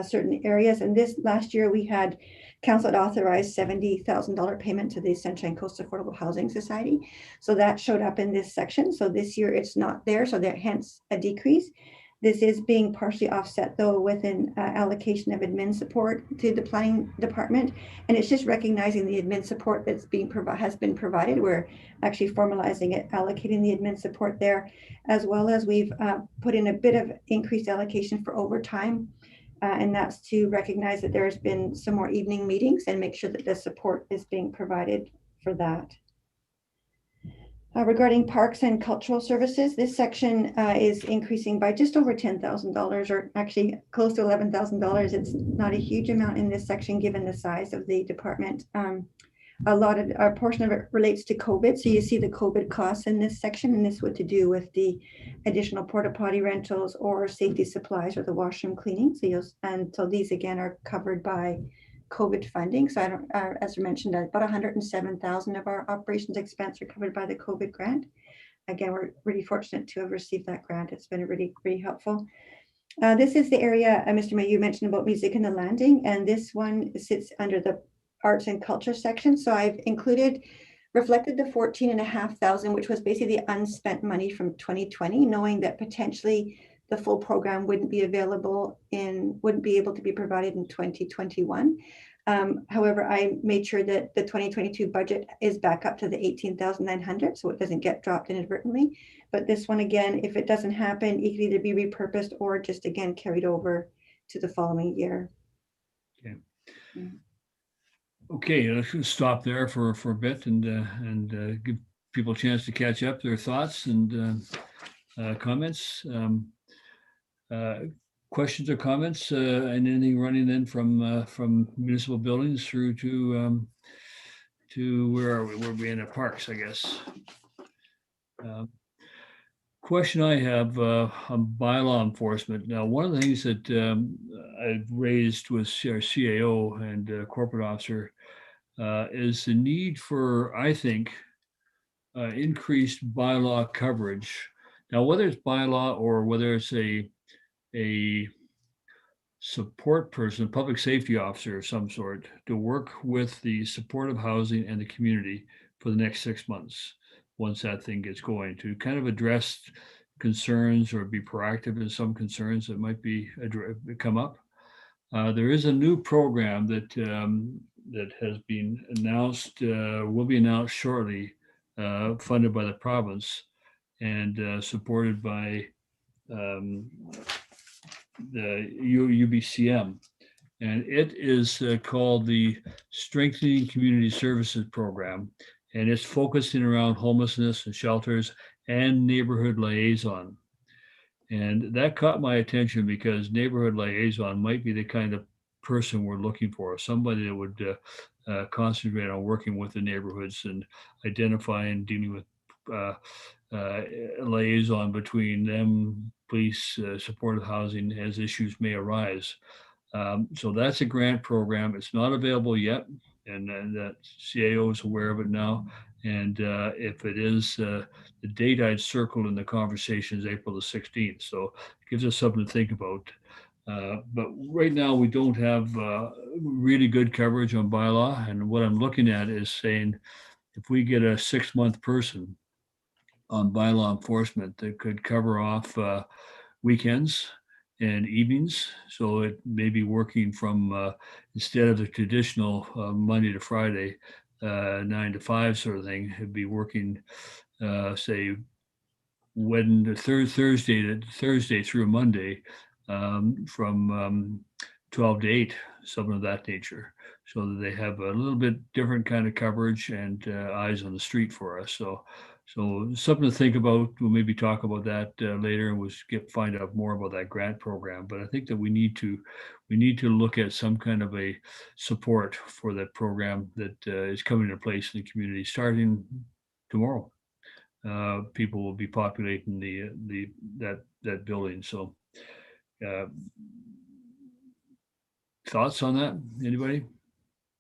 certain areas. And this last year we had council had authorized $70,000 payment to the Sunshine Coast Affordable Housing Society. So that showed up in this section. So this year it's not there. So there hence a decrease. This is being partially offset though with an allocation of admin support to the planning department. And it's just recognizing the admin support that's has been provided. We're actually formalizing it, allocating the admin support there, as well as we've put in a bit of increased allocation for overtime. And that's to recognize that there's been some more evening meetings and make sure that the support is being provided for that. Regarding parks and cultural services, this section is increasing by just over $10,000, or actually close to $11,000. It's not a huge amount in this section given the size of the department. A portion of it relates to COVID. So you see the COVID costs in this section, and this would to do with the additional porta potty rentals or safety supplies or the washroom cleaning. So these again are covered by COVID funding. So as I mentioned, about 107,000 of our operations expense are covered by the COVID grant. Again, we're really fortunate to have received that grant. It's been really, really helpful. This is the area, Mr. Mayor, you mentioned about music in the landing, and this one sits under the arts and culture section. So I've reflected the 14,500, which was basically the unspent money from 2020, knowing that potentially the full program wouldn't be able to be provided in 2021. However, I made sure that the 2022 budget is back up to the 18,900, so it doesn't get dropped inadvertently. But this one, again, if it doesn't happen, it can either be repurposed or just again carried over to the following year. Okay. Yeah. Okay, let's stop there for a bit and give people a chance to catch up their thoughts and comments. Questions or comments, and anything running in from municipal buildings through to where are we? We're being at parks, I guess. Question I have on bylaw enforcement. Now, one of the things that I've raised with our CAO and corporate officer is the need for, I think, increased bylaw coverage. Now, whether it's bylaw or whether it's a support person, public safety officer of some sort, to work with the supportive housing and the community for the next 6 months, once that thing gets going, to kind of address concerns or be proactive in some concerns that might be come up. There is a new program that that has been announced, will be announced shortly, funded by the province and supported by the UBCM. And it is called the Strengthening Community Services Program. And it's focusing around homelessness and shelters and neighborhood liaison. And that caught my attention because neighborhood liaison might be the kind of person we're looking for, somebody that would concentrate on working with the neighborhoods and identifying, dealing with liaison between them, police, supportive housing as issues may arise. So that's a grant program. It's not available yet, and that CAO is aware of it now. And if it is, the date I'd circled in the conversation is April the 16th. So it gives us something to think about. But right now we don't have really good coverage on bylaw. And what I'm looking at is saying, if we get a 6-month person on bylaw enforcement that could cover off weekends and evenings. So it may be working from, instead of the traditional Monday to Friday, 9 to 5 sort of thing, it'd be working, say, Thursday through Monday, from 12 to 8, something of that nature, so that they have a little bit different kind of coverage and eyes on the street for us. So something to think about. We'll maybe talk about that later, and we'll find out more about that grant program. But I think that we need to look at some kind of a support for that program that is coming into place in the community starting tomorrow. People will be populating that building. So thoughts on that? Anybody?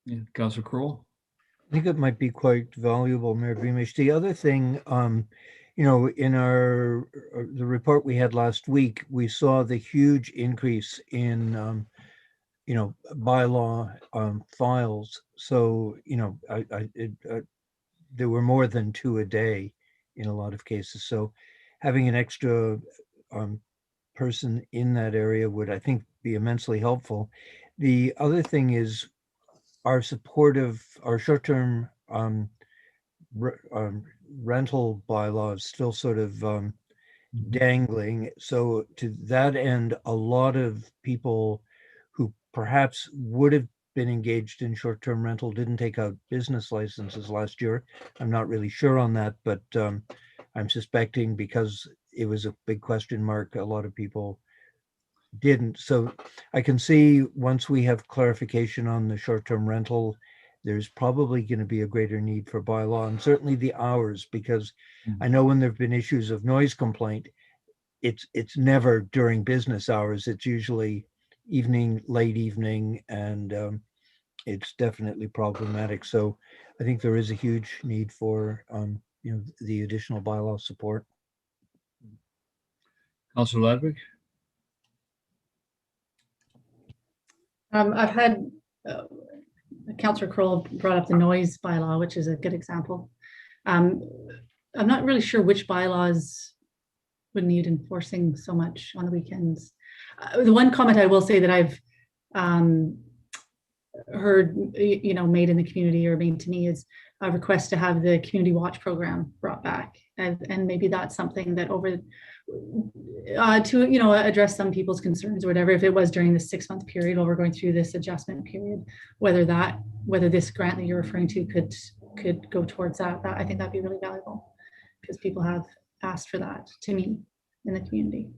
Yeah, Councilor Crowell? I think it might be quite valuable, Mayor Beamish. The other thing, you know, in the report we had last week, we saw the huge increase in, you know, bylaw files. So, you know, there were more than 2 a day in a lot of cases. So having an extra person in that area would, I think, be immensely helpful. The other thing is our short-term rental bylaws still sort of dangling. So to that end, a lot of people who perhaps would have been engaged in short-term rental didn't take out business licenses last year. I'm not really sure on that, but I'm suspecting because it was a big question mark, a lot of people didn't. So I can see once we have clarification on the short-term rental, there's probably going to be a greater need for bylaw, and certainly the hours, because I know when there've been issues of noise complaint, it's never during business hours. It's usually evening, late evening, and it's definitely problematic. So I think there is a huge need for you know, the additional bylaw support. Councilor Ladwig? I've had Councillor Kroll brought up the noise bylaw, which is a good example. I'm not really sure which bylaws would need enforcing so much on the weekends. The one comment I will say that I've heard, made in the community or made to me is a request to have the community watch program brought back. And maybe that's something that to address some people's concerns or whatever, if it was during the 6-month period while we're going through this adjustment period, whether this grant that you're referring to could go towards that. I think that'd be really valuable, because people have asked for that to me in the community.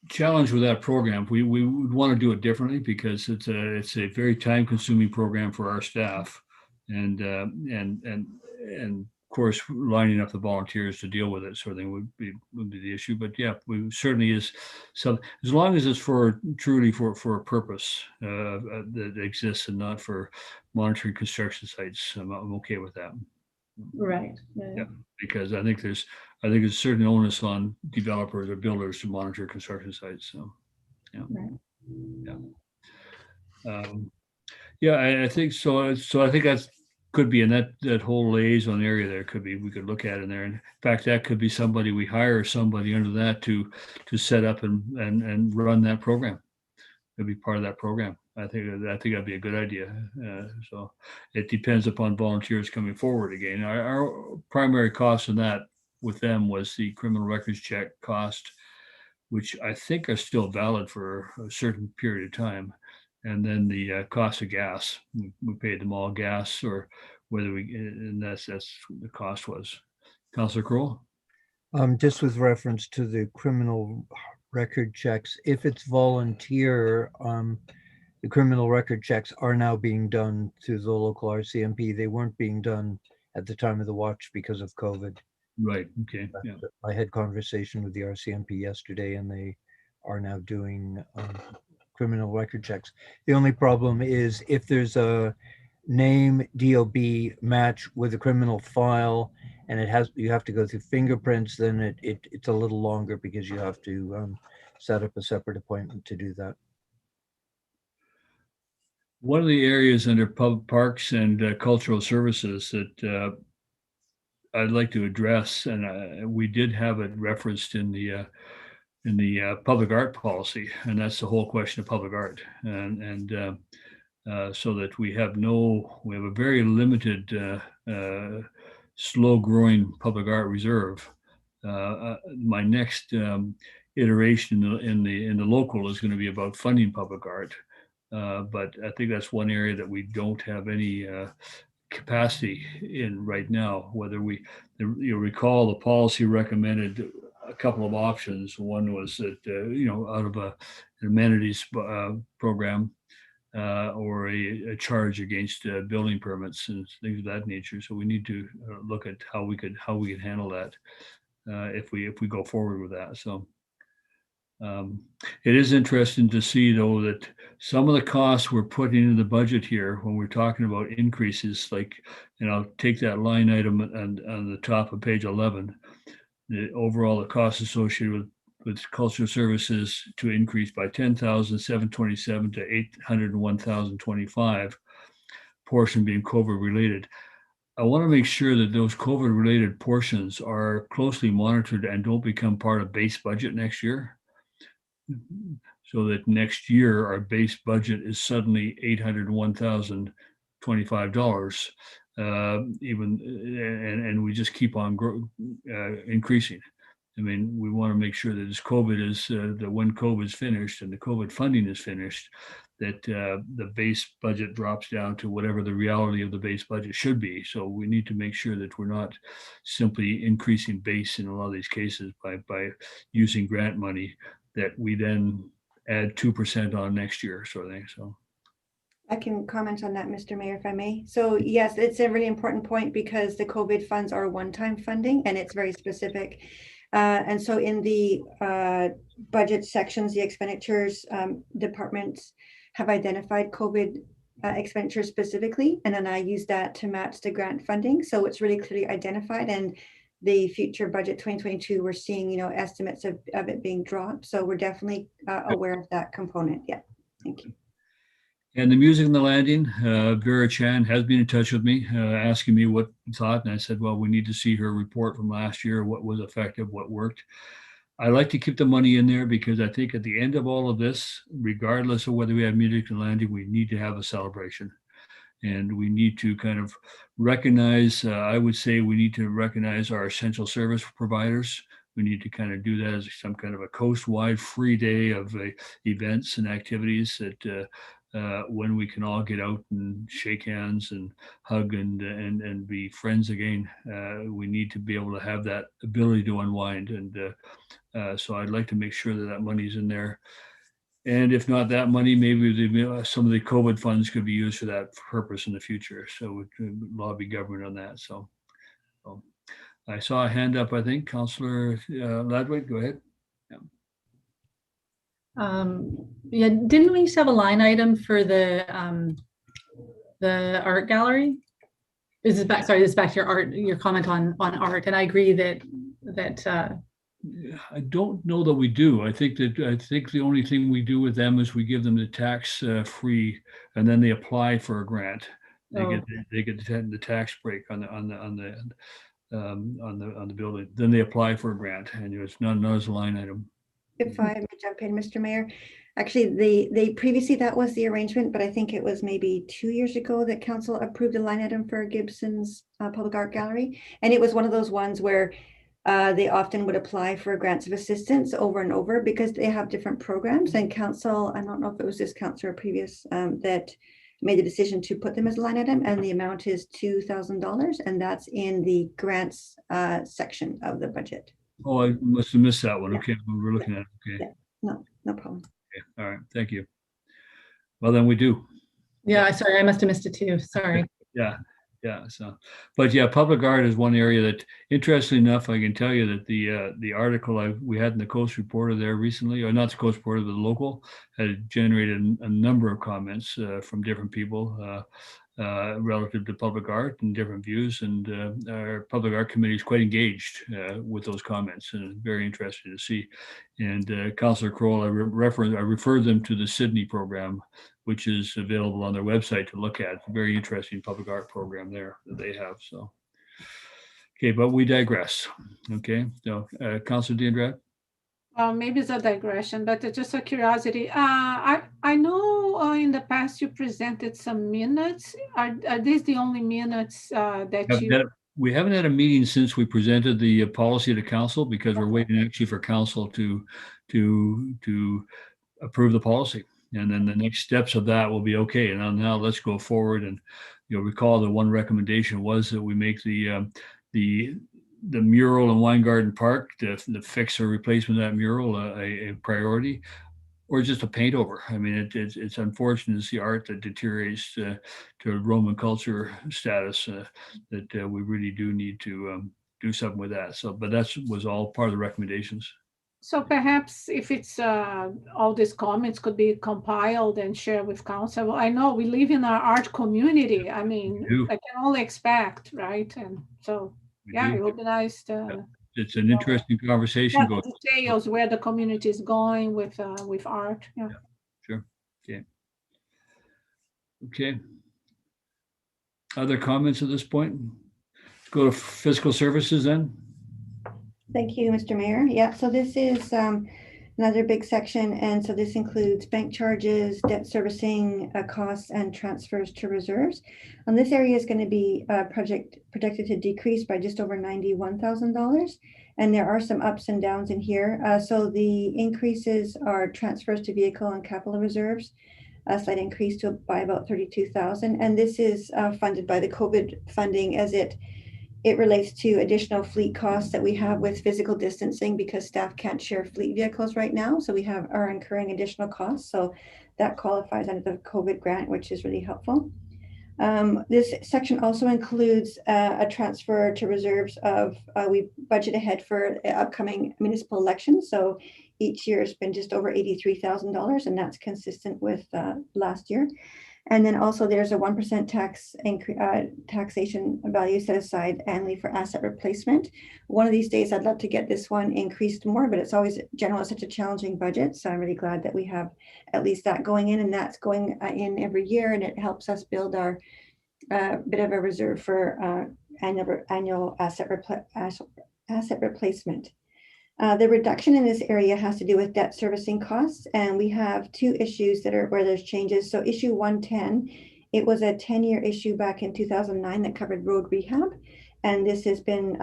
Challenge with that program, we would want to do it differently, because it's a very time-consuming program for our staff, and of course lining up the volunteers to deal with it sort of thing would be the issue. But yeah, we certainly is some, as long as it's truly for a purpose that exists and not for monitoring construction sites, I'm okay with that. Right. Yeah, because I think there's a certain onus on developers or builders to monitor construction sites. So, yeah, right. Yeah, I think so. So I think that's could be in that whole liaison area there could be, we could look at in there. And in fact, that could be somebody, we hire somebody under that to set up and run that program. It'd be part of that program. I think that'd be a good idea. So it depends upon volunteers coming forward again. Our primary cost in that with them was the criminal records check cost, which I think are still valid for a certain period of time. And then the cost of gas, we paid them all gas, or whether and that's what the cost was. Councillor Kroll? Just with reference to the criminal record checks, if it's volunteer, the criminal record checks are now being done through the local RCMP. They weren't being done at the time of the watch because of COVID. Right, okay, yeah. I had conversation with the RCMP yesterday, and they are now doing criminal record checks. The only problem is if there's a name DOB match with a criminal file, and you have to go through fingerprints, then it's a little longer, because you have to set up a separate appointment to do that. One of the areas under public parks and cultural services that I'd like to address, and we did have it referenced in the public art policy, and that's the whole question of public art, and so that we have a very limited, slow-growing public art reserve. My next iteration in the local is going to be about funding public art, but I think that's one area that we don't have any capacity in right now. Whether you'll recall the policy recommended a couple of options. One was that out of an amenities program or a charge against building permits and things of that nature. So we need to look at how we could handle that if we go forward with that. So it is interesting to see, though, that some of the costs we're putting into the budget here when we're talking about increases, like, and I'll take that line item on the top of page 11, the overall the costs associated with cultural services to increase by 10,727 to 801,025, portion being COVID related. I want to make sure that those COVID related portions are closely monitored and don't become part of base budget next year, so that next year our base budget is suddenly $801,025, and we just keep on increasing. I mean, we want to make sure that as COVID is that when COVID is finished and the COVID funding is finished, that the base budget drops down to whatever the reality of the base budget should be. So we need to make sure that we're not simply increasing base in a lot of these cases by using grant money that we then add 2% on next year, sort of thing. So I can comment on that, Mr. Mayor, if I may. So yes, it's a really important point, because the COVID funds are one-time funding and it's very specific. And so in the budget sections, the expenditures departments have identified COVID expenditures specifically, and then I use that to match the grant funding. So it's really clearly identified, and the future budget 2022, we're seeing, estimates of it being dropped. So we're definitely aware of that component. Yeah, thank you. And the music in the landing, Vera Chan has been in touch with me, asking me what I thought. And I said, well, we need to see her report from last year, what was effective, what worked. I like to keep the money in there because I think at the end of all of this, regardless of whether we have music in the landing, we need to have a celebration. And we need to kind of recognize, I would say we need to recognize our essential service providers. We need to kind of do that as some kind of a coast-wide free day of events and activities that when we can all get out and shake hands and hug and be friends again. We need to be able to have that ability to unwind. And so I'd like to make sure that that money's in there. And if not that money, maybe some of the COVID funds could be used for that purpose in the future. So we could lobby government on that. So I saw a hand up, I think. Councillor Ladwig, go ahead. Yeah, didn't we used to have a line item for the art gallery? This is back. Sorry, this is back to your comment on art, and I agree that I don't know that we do. I think the only thing we do with them is we give them the tax free, and then they apply for a grant. They get the tax break on the building. Then they apply for a grant, and it's not as a line item. If I may jump in, Mr. Mayor, actually, they previously that was the arrangement, but I think it was maybe 2 years ago that council approved a line item for Gibsons Public Art Gallery, and it was one of those ones where they often would apply for grants of assistance over and over because they have different programs. And council, I don't know if it was this council or previous, that made the decision to put them as a line item, and the amount is $2,000, and that's in the grants section of the budget. Oh, I must have missed that one. Yeah. Okay, we were looking at it. Okay. Yeah. No problem. Okay. All right. Thank you. Well, then we do. yeah, sorry, I must have missed it too. Sorry. Yeah. So, but yeah, public art is one area that, interestingly enough, I can tell you that the article we had in the Coast Reporter there recently, or not the Coast Reporter, but the local, had generated a number of comments from different people relative to public art and different views. And our public art committee is quite engaged with those comments, and it's very interesting to see. And Councillor Kroll, I referred them to the Sydney program, which is available on their website to look at. It's a very interesting public art program there that they have. So, okay, but we digress. Okay, so Councillor Diandrad? Maybe it's a digression, but just a curiosity. I know in the past you presented some minutes. Are these the only minutes We haven't had a meeting since we presented the policy to council, because we're waiting actually for council to approve the policy. And then the next steps of that will be, okay, and now let's go forward. And you'll recall that one recommendation was that we make the mural in Weingarten Park, the fix or replacement of that mural, a priority, or just a paint over. I mean, it's unfortunate to see art that deteriorates to Roman culture status, that we really do need to do something with that. So, but that was all part of the recommendations. So perhaps if it's all these comments could be compiled and shared with council. I know we live in our art community. I mean, I can only expect, right? And so, it would be nice to. It's an interesting conversation. Details where the community is going with art. Yeah. Sure. Okay. Other comments at this point? Let's go to fiscal services then. Thank you, Mr. Mayor. Yeah, so this is another big section. And so this includes bank charges, debt servicing costs, and transfers to reserves. And this area is going to be projected to decrease by just over $91,000. And there are some ups and downs in here. So the increases are transfers to vehicle and capital reserves, a slight increase by about $32,000. And this is funded by the COVID funding, as it relates to additional fleet costs that we have with physical distancing, because staff can't share fleet vehicles right now. So we are incurring additional costs. So that qualifies under the COVID grant, which is really helpful. This section also includes a transfer to reserves of, we budget ahead for upcoming municipal elections. So each year has been just over $83,000, and that's consistent with last year. And then also there's a 1% taxation value set aside annually for asset replacement. One of these days, I'd love to get this one increased more, but it's always generally such a challenging budget. So I'm really glad that we have at least that going in, and that's going in every year, and it helps us build our bit of a reserve for annual asset replacement. The reduction in this area has to do with debt servicing costs, and we have two issues that are where there's changes. So issue 110 It was a 10-year issue back in 2009 that covered road rehab. And this has been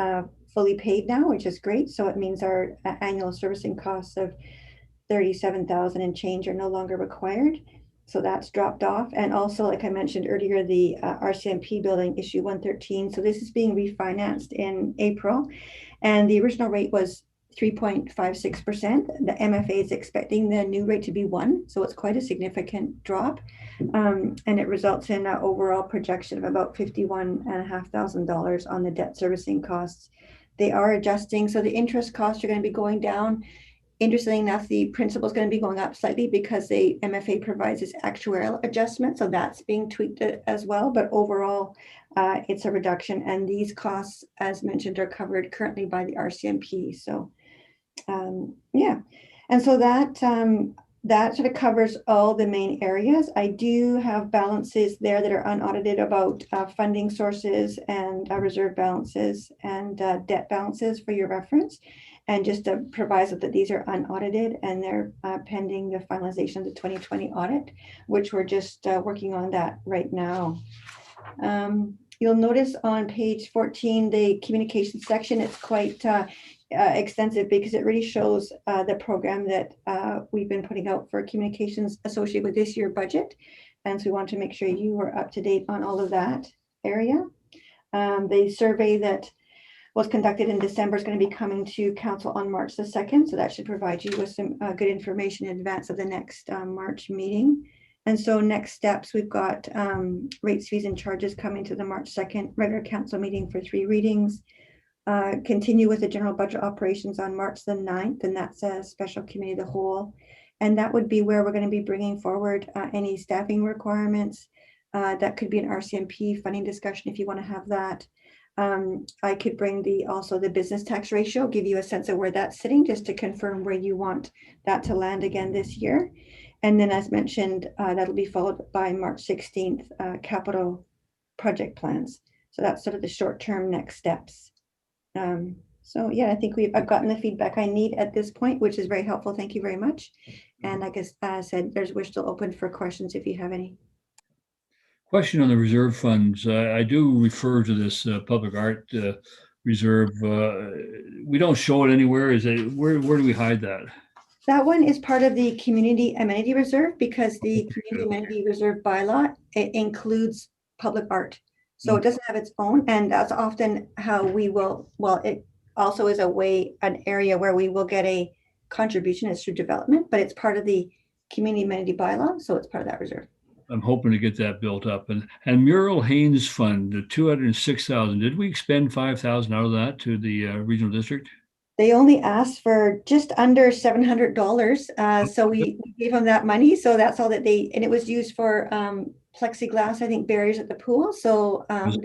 fully paid now, which is great. So it means our annual servicing costs of 37,000 and change are no longer required. So that's dropped off. And also, like I mentioned earlier, the RCMP building issue 113. So this is being refinanced in April. And the original rate was 3.56%. The MFA is expecting the new rate to be 1%. So it's quite a significant drop. And it results in an overall projection of about $51,500 on the debt servicing costs. They are adjusting. So the interest costs are going to be going down. Interestingly enough, the principal is going to be going up slightly because the MFA provides this actuarial adjustment. So that's being tweaked as well. But overall, it's a reduction. And these costs, as mentioned, are covered currently by the RCMP. So, yeah. And so that sort of covers all the main areas. I do have balances there that are unaudited about funding sources and reserve balances and debt balances for your reference. And just a proviso that these are unaudited and they're pending the finalization of the 2020 audit, which we're just working on that right now. You'll notice on page 14, the communication section, it's quite extensive because it really shows the program that we've been putting out for communications associated with this year budget. And so we want to make sure you are up to date on all of that area. The survey that was conducted in December is going to be coming to council on March the 2nd. So that should provide you with some good information in advance of the next March meeting. And so next steps, we've got rates, fees, and charges coming to the March 2nd regular council meeting for 3 readings. Continue with the general budget operations on March the 9th, and that's a special committee of the whole. And that would be where we're going to be bringing forward any staffing requirements. That could be an RCMP funding discussion if you want to have that. I could bring also the business tax ratio, give you a sense of where that's sitting, just to confirm where you want that to land again this year. And then, as mentioned, that'll be followed by March 16th, capital project plans. So that's sort of the short-term next steps. So yeah, I think I've gotten the feedback I need at this point, which is very helpful. Thank you very much. And like I said, we're still open for questions if you have any. Question on the reserve funds. I do refer to this public art reserve. We don't show it anywhere. Where do we hide that? That one is part of the community amenity reserve because the community amenity reserve bylaw, it includes public art. So it doesn't have its own, and that's often how we will, well, it also is an area where we will get a contribution is through development, but it's part of the community amenity bylaw. So it's part of that reserve. I'm hoping to get that built up. And Mural Haynes Fund, the 206,000. Did we expend 5,000 out of that to the regional district? They only asked for just under $700. So we gave them that money. So that's all that and it was used for plexiglass, I think, barriers at the pool. So so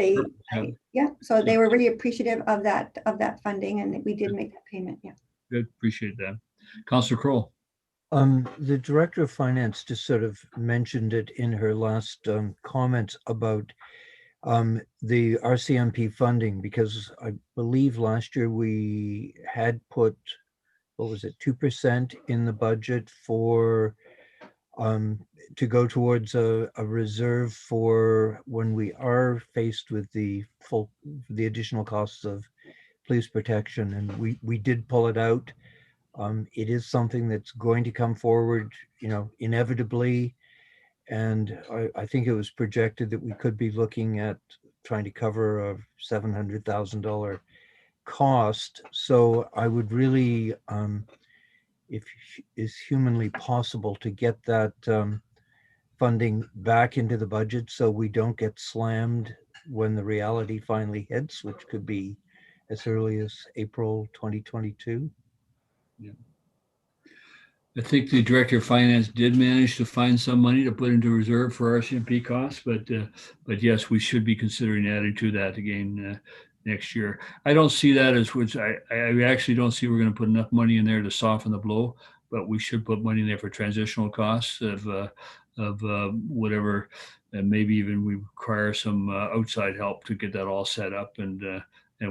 they were really appreciative of that funding, and we did make that payment. Yeah. Good, appreciate that. Councillor Kroll. The Director of Finance just sort of mentioned it in her last comments about the RCMP funding, because I believe last year we had put, 2% in the budget for to go towards a reserve for when we are faced with the additional costs of police protection, and we did pull it out. It is something that's going to come forward, inevitably. And I think it was projected that we could be looking at trying to cover a $700,000 cost. So I would really, if it's humanly possible, to get that funding back into the budget so we don't get slammed when the reality finally hits, which could be as early as April 2022. Yeah. I think the Director of Finance did manage to find some money to put into reserve for RCMP costs, but yes, we should be considering adding to that again next year. I don't see that as which I actually don't see we're going to put enough money in there to soften the blow, but we should put money in there for transitional costs of whatever, and maybe even we require some outside help to get that all set up and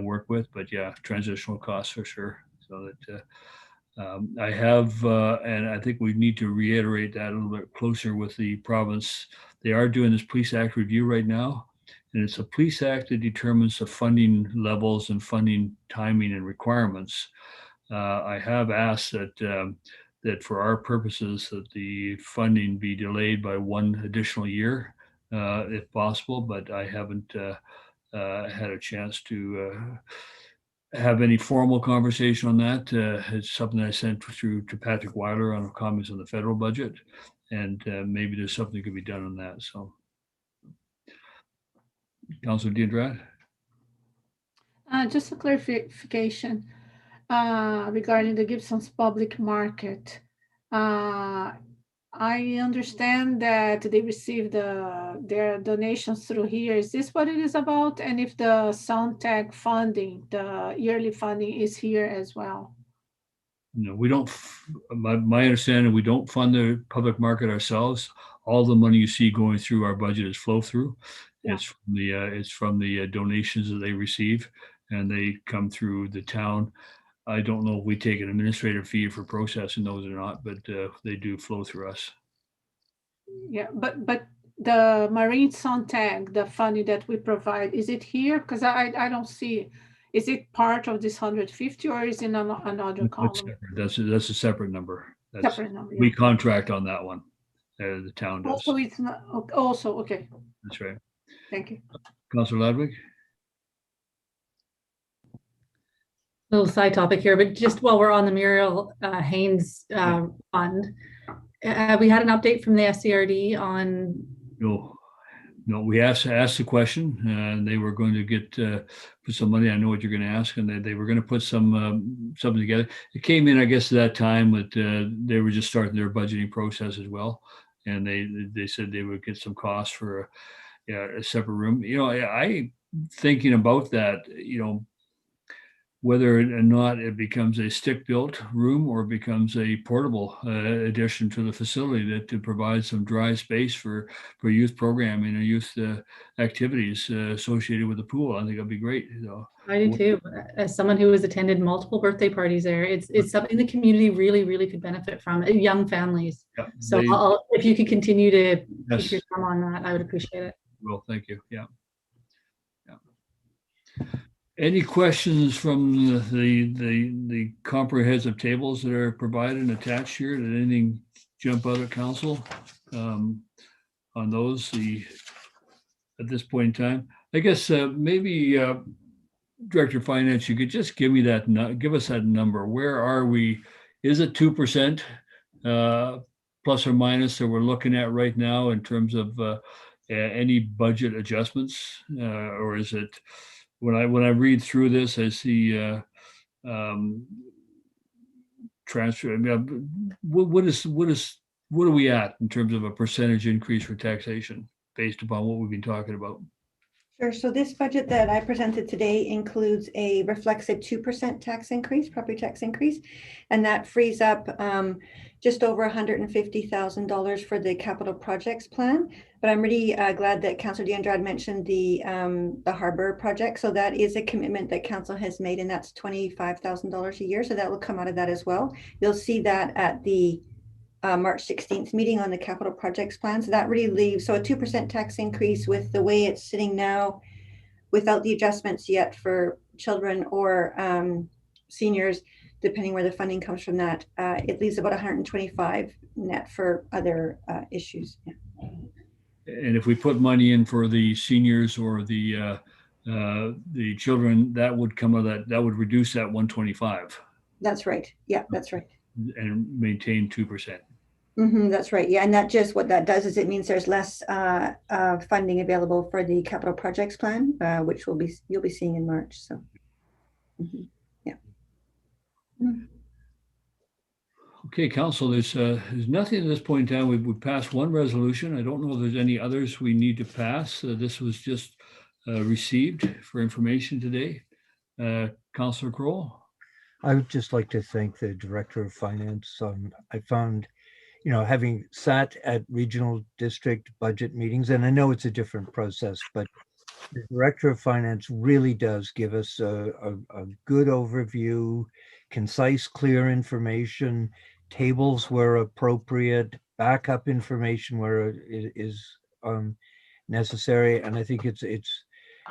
work with. But yeah, transitional costs for sure. So that I have, and I think we need to reiterate that a little bit closer with the province. They are doing this Police Act review right now, and it's a Police Act that determines the funding levels and funding timing and requirements. I have asked that for our purposes, that the funding be delayed by one additional year, if possible, but I haven't had a chance to have any formal conversation on that. It's something I sent through to Patrick Weiler on comments on the federal budget, and maybe there's something that could be done on that. So, Councilor Diandrad? Just a clarification regarding the Gibsons public market. I understand that they receive their donations through here. Is this what it is about? And if the Soundtech funding, the yearly funding is here as well? No, we don't. My understanding, we don't fund the public market ourselves. All the money you see going through our budget is flow through. Yeah. It's from the donations that they receive, and they come through the town. I don't know if we take an administrative fee for processing those or not, but they do flow through us. Yeah, but the Marine Soundtech, the funding that we provide, is it here? Because I don't see. Is it part of this 150 or is it another column? That's a separate number. That's, Separate number. we Yeah. contract on that one. The town does. Also, it's not. Also, okay. That's right. Thank you. Councilor Ladwig? Little side topic here, but just while we're on the Muriel Haynes fund, we had an update from the SCRD on. No, we asked the question, and they were going to get put some money. I know what you're going to ask, and they were going to put something together. It came in, I guess, at that time, but they were just starting their budgeting process as well, and they said they would get some costs for a separate room. I thinking about that. Whether or not it becomes a stick-built room or becomes a portable addition to the facility to provide some dry space for youth programming and youth activities associated with the pool. I think that'd be great. I do too. As someone who has attended multiple birthday parties there, it's something the community really could benefit from, young families. Yeah, so if you could continue to Yes. keep your thumb on that, I would appreciate it. Well, thank you. Yeah. Any questions from the comprehensive tables that are provided and attached here? Did anything jump out at council on those? At this point in time, I guess maybe Director of Finance, you could just give us that number. Where are we? Is it 2% plus or minus that we're looking at right now in terms of any budget adjustments, or is it? When I read through this, I see transfer. I mean, what are we at in terms of a percentage increase for taxation based upon what we've been talking about? Sure. So this budget that I presented today reflects a 2% tax increase, property tax increase, and that frees up just over $150,000 for the capital projects plan. But I'm really glad that Councillor Diandrad mentioned the harbor project. So that is a commitment that council has made, and that's $25,000 a year. So that will come out of that as well. You'll see that at the March 16th meeting on the capital projects plan. So that really leaves, so a 2% tax increase with the way it's sitting now, without the adjustments yet for children or seniors, depending where the funding comes from that, it leaves about 125 net for other issues. Yeah. And if we put money in for the seniors or the children, that would come out of that would reduce that 125. That's right. Yeah, that's right. And maintain 2%. That's right. Yeah, and that just what that does is it means there's less funding available for the capital projects plan, which you'll be seeing in March. So, yeah. Okay, Council. There's nothing at this point in time. We've passed one resolution. I don't know if there's any others we need to pass. This was just received for information today. Councillor Kroll. I would just like to thank the Director of Finance. I found, having sat at regional district budget meetings, and I know it's a different process, but the Director of Finance really does give us a good overview. concise, clear information, tables where appropriate, backup information where it is necessary. And I think it's,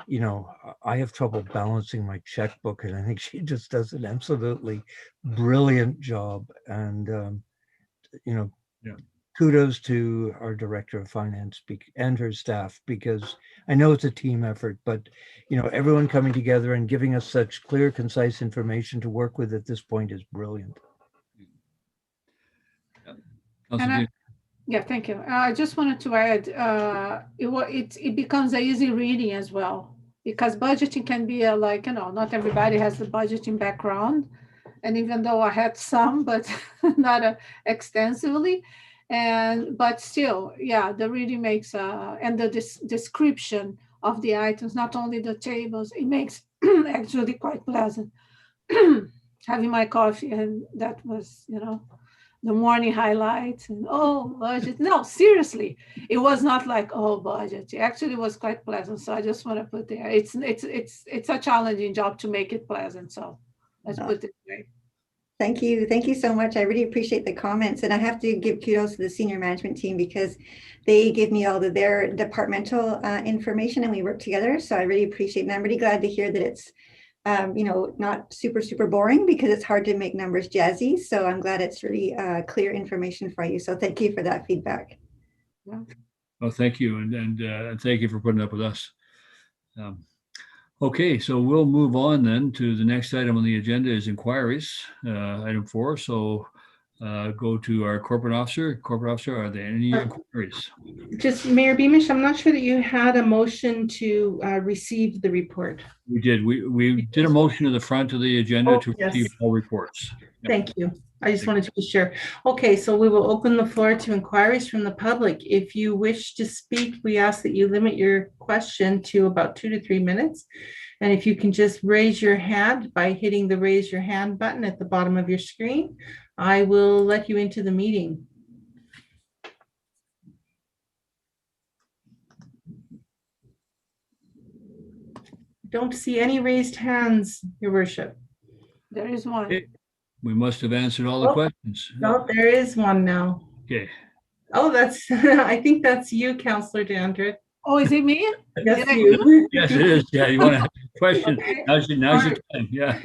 you know, I have trouble balancing my checkbook, and I think she just does an absolutely brilliant job. And, you know, Yeah. kudos to our director of finance and her staff, because I know it's a team effort, but, you know, everyone coming together and giving us such clear, concise information to work with at this point is brilliant. Councilor Dion. Yeah, thank you. I just wanted to add, it becomes a easy reading as well, because budgeting can be like, you know, not everybody has the budgeting background. And even though I had some, but not extensively, but still, yeah, the reading makes, and the description of the items, not only the tables, it makes actually quite pleasant. Having my coffee, and that was, you know, the morning highlights, and oh, budget. No, seriously, it was not like, oh, budget. It actually was quite pleasant. So I just want to put there, it's a challenging job to make it pleasant. So let's put it right. Thank you. Thank you so much. I really appreciate the comments. And I have to give kudos to the senior management team, because they give me all of their departmental information, and we work together. So I really appreciate it. And I'm really glad to hear that it's, you know, not super, super boring, because it's hard to make numbers jazzy. So I'm glad it's really clear information for you. So thank you for that feedback. Yeah. Well, thank you. And thank you for putting up with us. Okay, so we'll move on then to the next item on the agenda is inquiries, item 4. So go to our corporate officer. Corporate officer, are there any inquiries? Just Mayor Beamish, I'm not sure that you had a motion to receive the report. We did. We did a motion to the front of the agenda Oh, to yes. receive all reports. Yep. Thank you. I just wanted to be sure. Okay, so we will open the floor to inquiries from the public. If you wish to speak, we ask that you limit your question to about 2 to 3 minutes. And if you can just raise your hand by hitting the raise your hand button at the bottom of your screen, I will let you into the meeting. Don't see any raised hands, Your Worship. There is one. Okay. We must have answered all the Oh, questions. No, there is one now. Okay. Oh, that's, I think that's you, Councillor Dandridge. Oh, is it me? Yes, Did I- you. Yes, it is. Yeah, you want to have a question? Okay. Now's your time. Yeah.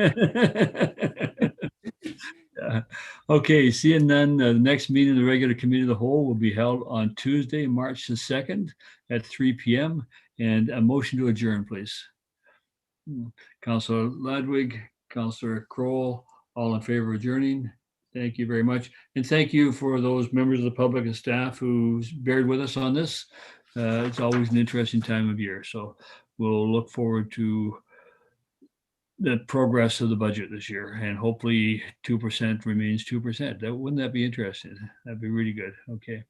Yeah. Okay, seeing none, the next meeting of the regular committee of the whole will be held on Tuesday, March the 2nd at 3 p.m. And a motion to adjourn, please. Councillor Ludwig, Councillor Kroll, all in favor of adjourning. Thank you very much. And thank you for those members of the public and staff who bared with us on this. It's always an interesting time of year. So we'll look forward to the progress of the budget this year, and hopefully 2% remains 2%. Wouldn't that be interesting? That'd be really good. Okay.